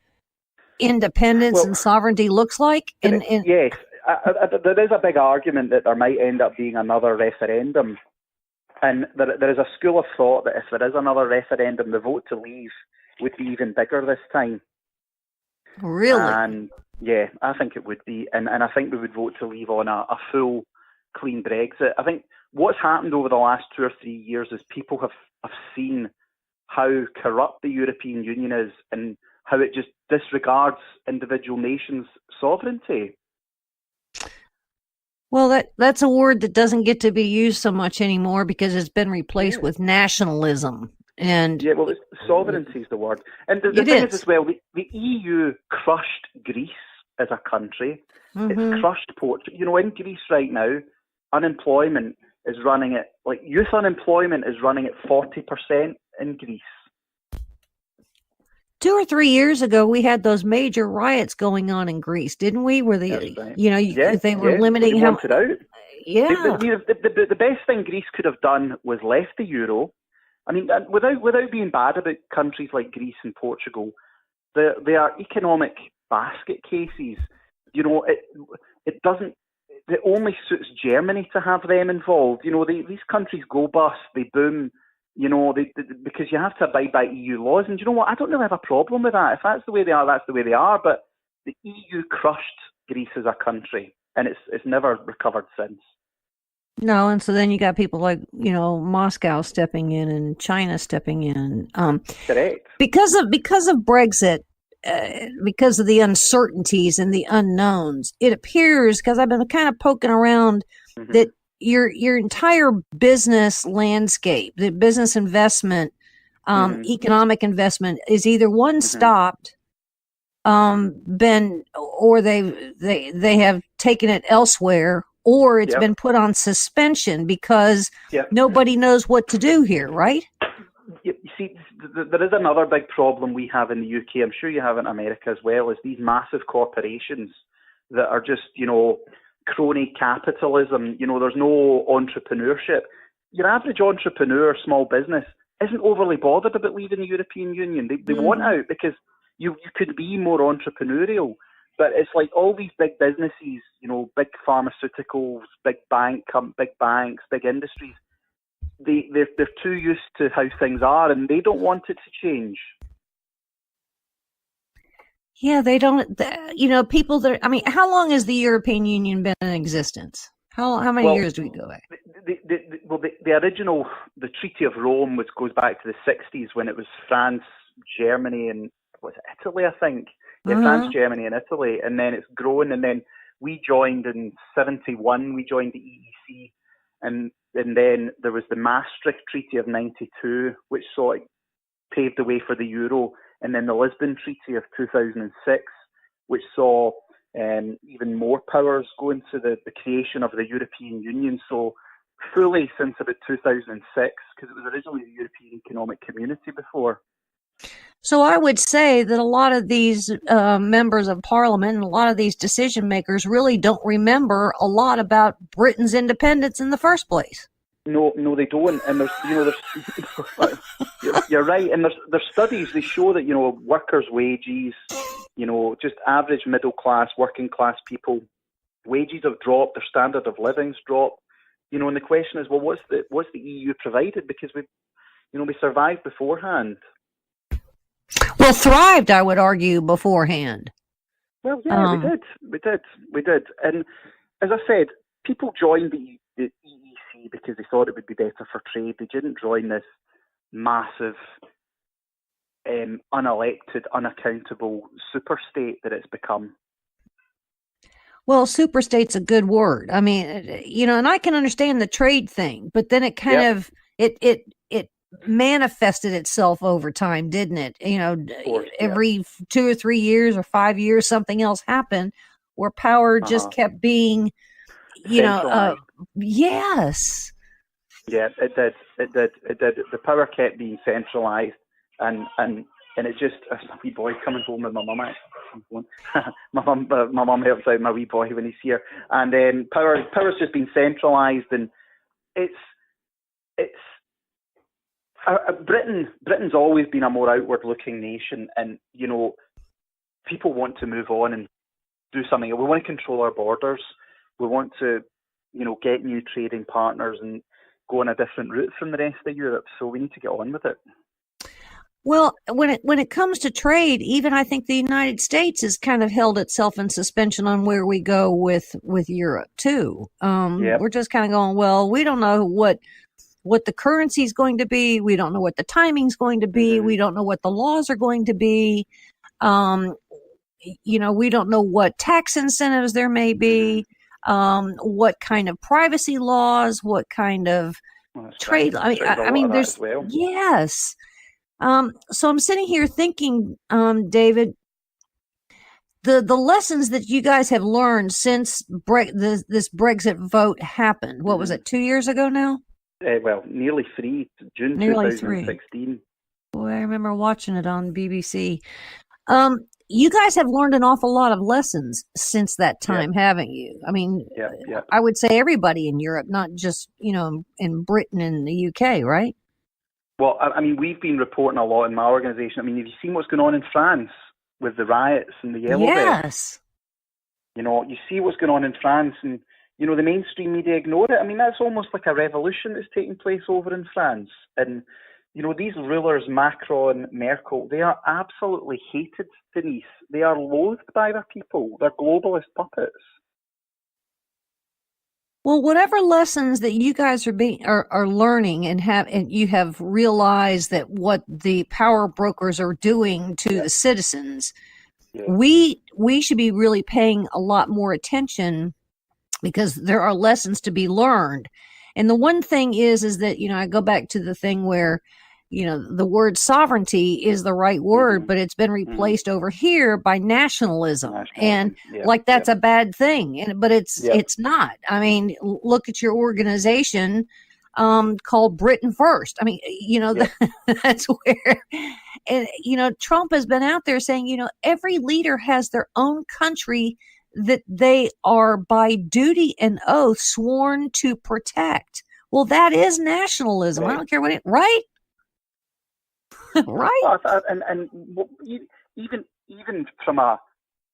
independence and sovereignty looks like? Yes, there is a big argument that there might end up being another referendum. And there is a school of thought that if there is another referendum, the vote to leave would be even bigger this time. Really? And yeah, I think it would be. And I think we would vote to leave on a full, clean Brexit. I think what's happened over the last 2 or 3 years is people have seen how corrupt the European Union is and how it just disregards individual nations' sovereignty. Well, that's a word that doesn't get to be used so much anymore because it's been replaced with nationalism. And sovereignty is the word. And the thing is as well, the EU crushed Greece as a country. It's crushed Portugal. In Greece right now, unemployment is running at, youth unemployment is running at 40% in Greece. 2 or 3 years ago, we had those major riots going on in Greece, didn't we? Where they, they were limiting how. It out. Yeah. The best thing Greece could have done was left the euro. I mean, without being bad about countries like Greece and Portugal, they are economic basket cases. It doesn't. It only suits Germany to have them involved. These countries go bust, they boom. Because you have to abide by EU laws. And you know what? I don't really have a problem with that. If that's the way they are, that's the way they are. But the EU crushed Greece as a country, and it's never recovered since. No, and so then you got people like, Moscow stepping in and China stepping in. Correct. Because of Brexit, because of the uncertainties and the unknowns, it appears, because I've been kind of poking around, that your entire business landscape, the business investment, economic investment is either stopped, or they have taken it elsewhere, or it's been put on suspension because nobody knows what to do here, right? You see, there is another big problem we have in the UK. I'm sure you have in America as well, is these massive corporations that are just, crony capitalism. There's no entrepreneurship. Your average entrepreneur, small business, isn't overly bothered about leaving the European Union. They want out because you could be more entrepreneurial. But it's like all these big businesses, big pharmaceuticals, big banks, big industries. They're too used to how things are, and they don't want it to change. Yeah, they don't. People that. I mean, how long has the European Union been in existence? How many years do we go back? The original, the Treaty of Rome goes back to the 60s when it was France, Germany, and was it Italy, I think? Yeah, France, Germany, and Italy, and then it's grown, and then we joined in 71. We joined the EEC, and then there was the Maastricht Treaty of 92, which sort of paved the way for the euro, and then the Lisbon Treaty of 2006, which saw even more powers go into the creation of the European Union. So fully since about 2006, because it was originally the European Economic Community before. So I would say that a lot of these members of Parliament and a lot of these decision makers really don't remember a lot about Britain's independence in the first place. No, they don't. And there's you're right. And there's studies, they show that, workers' wages, just average middle class, working class people, wages have dropped, their standard of living's dropped. And the question is, well, what's the EU provided? Because we survived beforehand. Well, thrived, I would argue, beforehand. Well, yeah, we did. And as I said, people joined the EEC because they thought it would be better for trade. They didn't join this massive, unelected, unaccountable superstate that it's become. Well, superstate's a good word. I mean, and I can understand the trade thing, but then it kind of it manifested itself over time, didn't it? Every 2 or 3 years or 5 years, something else happened where power just kept being, yes. Yeah, it did. The power kept being centralized, and it just, as my wee boy coming home with my mum. my mum helps out my wee boy when he's here, and then power's just been centralized, and it's. Britain's always been a more outward-looking nation, and people want to move on and do something. We want to control our borders. We want to, get new trading partners and go on a different route from the rest of Europe. So we need to get on with it. Well, when it comes to trade, even I think the United States has kind of held itself in suspension on where we go with Europe too. We're just kind of going, well, we don't know what the currency is going to be. We don't know what the timing is going to be. We don't know what the laws are going to be. We don't know what tax incentives there may be, what kind of privacy laws, what kind of trade. I mean, there's, yes. So I'm sitting here thinking, David, the lessons that you guys have learned since this Brexit vote happened. What was it, 2 years ago now? Nearly 3, June nearly 2016. 3. Boy, I remember watching it on BBC. You guys have learned an awful lot of lessons since that time, haven't you? I mean, I would say everybody in Europe, not just, in Britain and the UK, right? Well, I mean, we've been reporting a lot in my organisation. I mean, have you seen what's going on in France with the riots and the yellow vests? You see what's going on in France, and the mainstream media ignore it. I mean, that's almost like a revolution that's taking place over in France. And, these rulers, Macron, Merkel, they are absolutely hated, Denise. They are loathed by their people. They're globalist puppets. Well, whatever lessons that you guys are learning and you have realized that what the power brokers are doing to the citizens, we should be really paying a lot more attention, because there are lessons to be learned. And the one thing is that, I go back to the thing where, the word sovereignty is the right word, but it's been replaced over here by nationalism. And that's a bad thing. But it's not. I mean, look at your organization called Britain First. I mean, that's where, and, Trump has been out there saying, every leader has their own country that they are by duty and oath sworn to protect. Well, that is nationalism. I don't care what right? Right. And even from a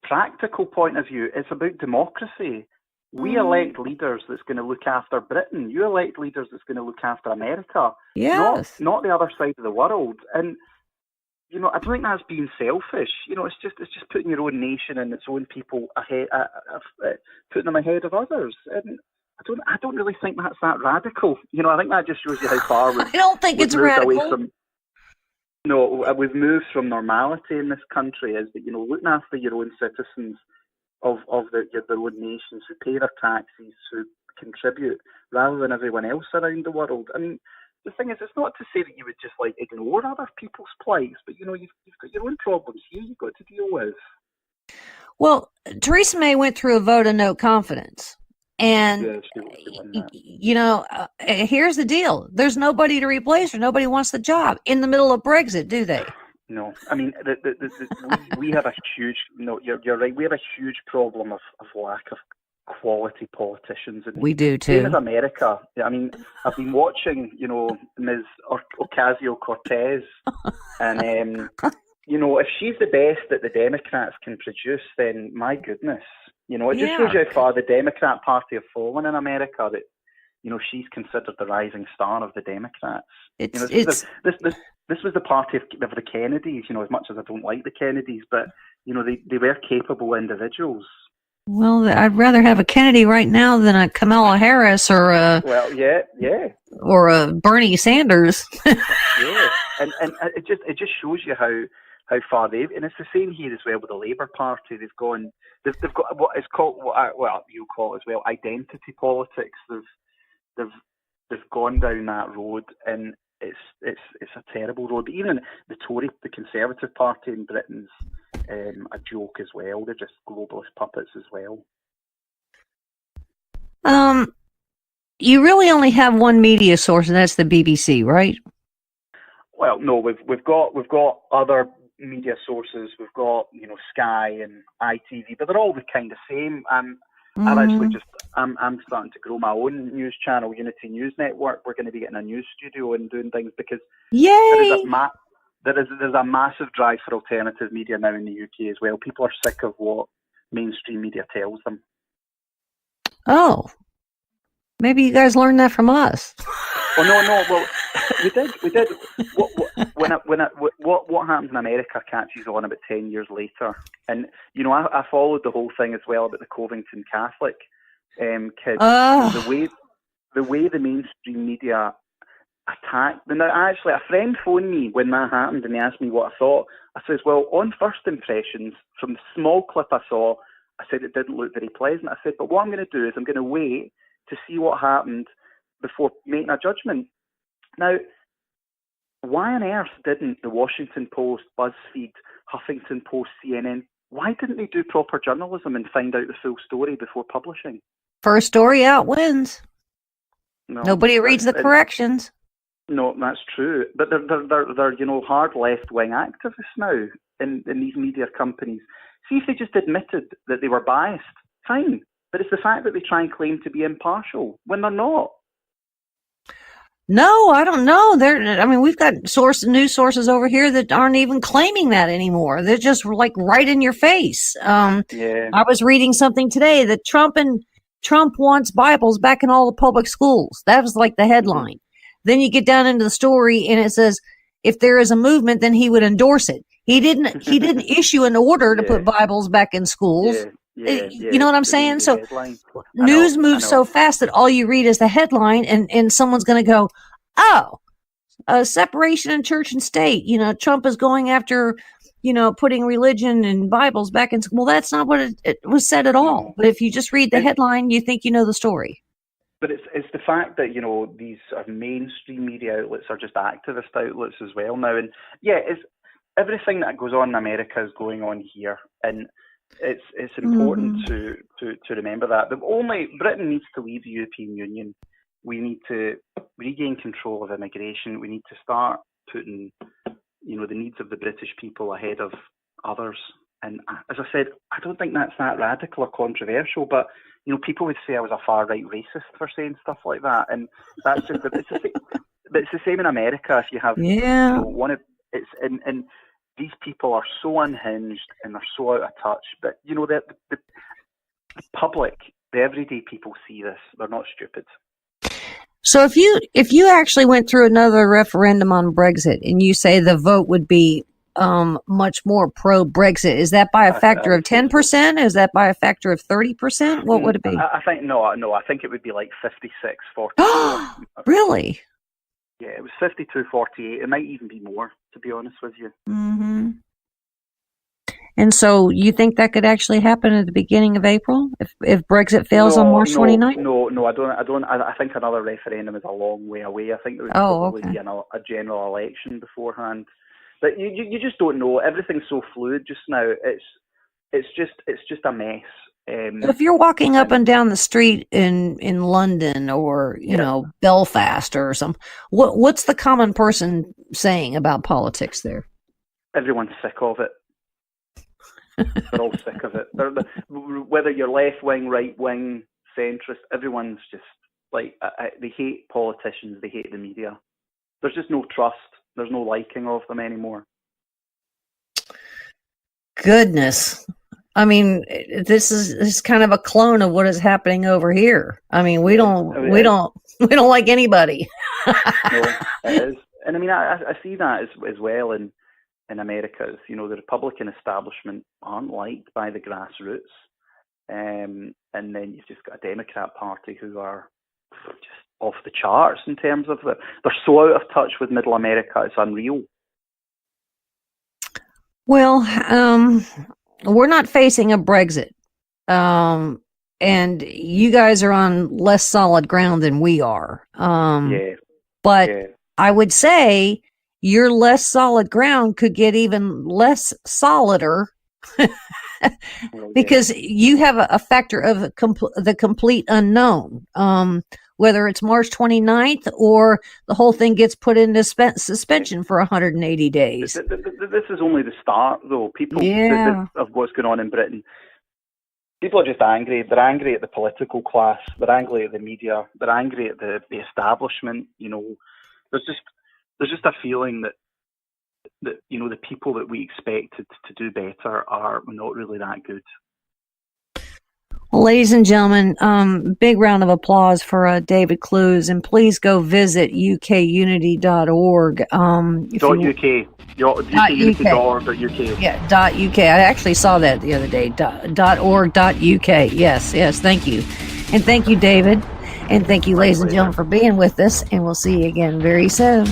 practical point of view, it's about democracy. We elect leaders that's going to look after Britain. You elect leaders that's going to look after America. Yes. Not the other side of the world. And, I don't think that's being selfish. It's just putting your own nation and its own people ahead, putting them ahead of others. And I don't really think that's that radical. I think that just shows you how far I don't think it's radical. We've moved from normality in this country. Is that looking after your own citizens of their own nations who pay their taxes, who contribute, rather than everyone else around the world. I mean, the thing is, it's not to say that you would just ignore other people's plights, but you've got your own problems here you've got to deal with. Well, Theresa May went through a vote of no confidence. And, here's the deal. There's nobody to replace her. Nobody wants the job in the middle of Brexit, do they? No. I mean, we have a huge, you're right, we have a huge problem of lack of quality politicians. And we do, too. Same as America. I mean, I've been watching, Ms. Ocasio-Cortez, and, if she's the best that the Democrats can produce, then my goodness. It just shows you how far the Democrat Party have fallen in America, that, she's considered the rising star of the Democrats. This was the party of the Kennedys, as much as I don't like the Kennedys, but, they were capable individuals. Well, I'd rather have a Kennedy right now than a Kamala Harris or a... Well, yeah. Or a Bernie Sanders. Yeah, and it just shows you how far they've, and it's the same here as well with the Labour Party. They've got what is called, you call it as well, identity politics. They've gone down that road, and it's a terrible road. But even the Conservative Party in Britain's a joke as well. They're just globalist puppets as well. You really only have one media source, and that's the BBC, right? Well, no, we've got other media sources. We've got Sky and ITV, but they're all the kind of same. I'm starting to grow my own news channel, Unity News Network. We're going to be getting a news studio and doing things because there's a massive drive for alternative media now in the UK as well. People are sick of what mainstream media tells them. Oh, maybe you guys learned that from us. Oh no. Well, we did. What happens in America catches on about 10 years later, and I followed the whole thing as well about the Covington Catholic kids. The way the mainstream media attacked. Now, actually, a friend phoned me when that happened, and he asked me what I thought. I says, well, on first impressions, from the small clip I saw, I said it didn't look very pleasant. I said, but what I'm going to do is I'm going to wait to see what happened before making a judgment. Now, why on earth didn't the Washington Post, BuzzFeed, Huffington Post, CNN, why didn't they do proper journalism and find out the full story before publishing? First story out wins. No, nobody reads the corrections. No, that's true. But they're hard left-wing activists now in these media companies. See, if they just admitted that they were biased, fine. But it's the fact that they try and claim to be impartial when they're not. No, I don't know. We've got news sources over here that aren't even claiming that anymore. They're just like right in your face. I was reading something today that Trump wants Bibles back in all the public schools. That was like the headline. Then you get down into the story and it says, if there is a movement, then he would endorse it. He didn't issue an order to put Bibles back in schools. You know what I'm saying? So news moves so fast that all you read is the headline and someone's going to go, separation in church and state. Trump is going after, putting religion and Bibles back in school. Well, that's not what it was said at all. But if you just read the headline, you think you know the story. But it's the fact that, these mainstream media outlets are just activist outlets as well now. And it's everything that goes on in America is going on here. And it's important to remember that. But only Britain needs to leave the European Union. We need to regain control of immigration. We need to start putting, the needs of the British people ahead of others. And as I said, I don't think that's that radical or controversial, but people would say I was a far-right racist for saying stuff like that, and that's just but it's the same in America. If you have and these people are so unhinged and they're so out of touch. But the public, the everyday people see this. They're not stupid. So if you actually went through another referendum on Brexit and you say the vote would be much more pro-Brexit? Is that by a factor of 10%? Is that by a factor of 30%? What would it be? I think no. I think it would be like 56-44. Really? Yeah, it was 52-48. It might even be more, to be honest with you. Mm-hmm. And so you think that could actually happen at the beginning of April if Brexit fails on March 29th? No, I don't. I think another referendum is a long way away. I think there would probably be a general election beforehand. But you just don't know. Everything's so fluid just now. It's just a mess. If you're walking up and down the street in London or Belfast or something, what's the common person saying about politics there? Everyone's sick of it. They're all sick of it. Whether you're left wing, right wing, centrist, everyone's just like they hate politicians. They hate the media. There's just no trust. There's no liking of them anymore. Goodness. I mean, this is kind of a clone of what is happening over here. I mean, we don't like anybody. No, it is. And I mean, I see that as well in America. The Republican establishment aren't liked by the grassroots. And then you've just got a Democrat Party who are just off the charts in terms of they're so out of touch with middle America, it's unreal. Well, we're not facing a Brexit. And you guys are on less solid ground than we are. But I would say your less solid ground could get even less solider because you have a factor of the complete unknown. Whether it's March 29th or the whole thing gets put into suspension for 180 days. This is only the start, though. People of what's going on in Britain. People are just angry. They're angry at the political class. They're angry at the media. They're angry at the establishment. There's just a feeling that the people that we expected to do better are not really that good. Well, ladies and gentlemen, big round of applause for David Clews, and please go visit ukunity.org. .uk. ukunity.org.uk. Yeah, .uk. I actually saw that the other day. .org.uk. Yes, thank you. And thank you, David. And thank you, ladies and gentlemen, for being with us, and we'll see you again very soon.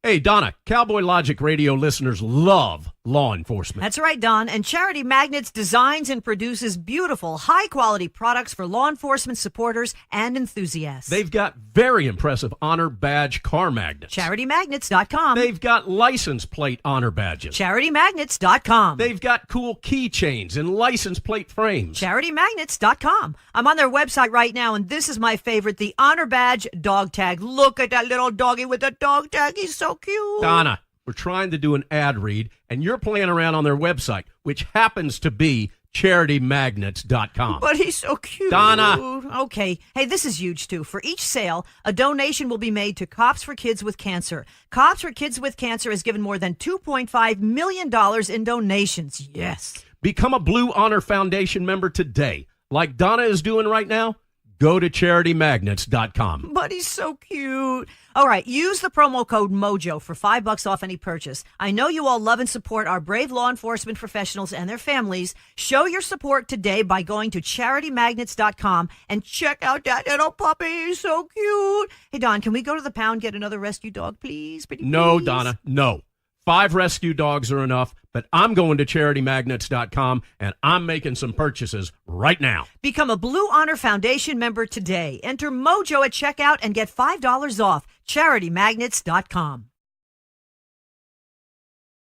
Hey, Donna, Cowboy Logic Radio listeners love law enforcement. That's right, Don. And Charity Magnets designs and produces beautiful, high-quality products for law enforcement supporters and enthusiasts. They've got very impressive honor badge car magnets. CharityMagnets.com. They've got license plate honor badges. CharityMagnets.com. They've got cool keychains and license plate frames. CharityMagnets.com. I'm on their website right now, and this is my favorite, the Honor Badge dog tag. Look at that little doggy with the dog tag. He's so cute. Donna, we're trying to do an ad read, and you're playing around on their website, which happens to be CharityMagnets.com. But he's so cute. Donna. Okay. Hey, this is huge, too. For each sale, a donation will be made to Cops for Kids with Cancer. Cops for Kids with Cancer has given more than $2.5 million in donations. Yes. Become a Blue Honor Foundation member today. Like Donna is doing right now, go to CharityMagnets.com. But he's so cute. All right, use the promo code MOJO for $5 off any purchase. I know you all love and support our brave law enforcement professionals and their families. Show your support today by going to CharityMagnets.com and check out that little puppy. He's so cute. Hey, Don, can we go to the pound, get another rescue dog, please? Pretty No, please? Donna, no. 5 rescue dogs are enough, but I'm going to CharityMagnets.com, and I'm making some purchases right now. Become a Blue Honor Foundation member today. Enter MOJO at checkout and get $5 off. CharityMagnets.com.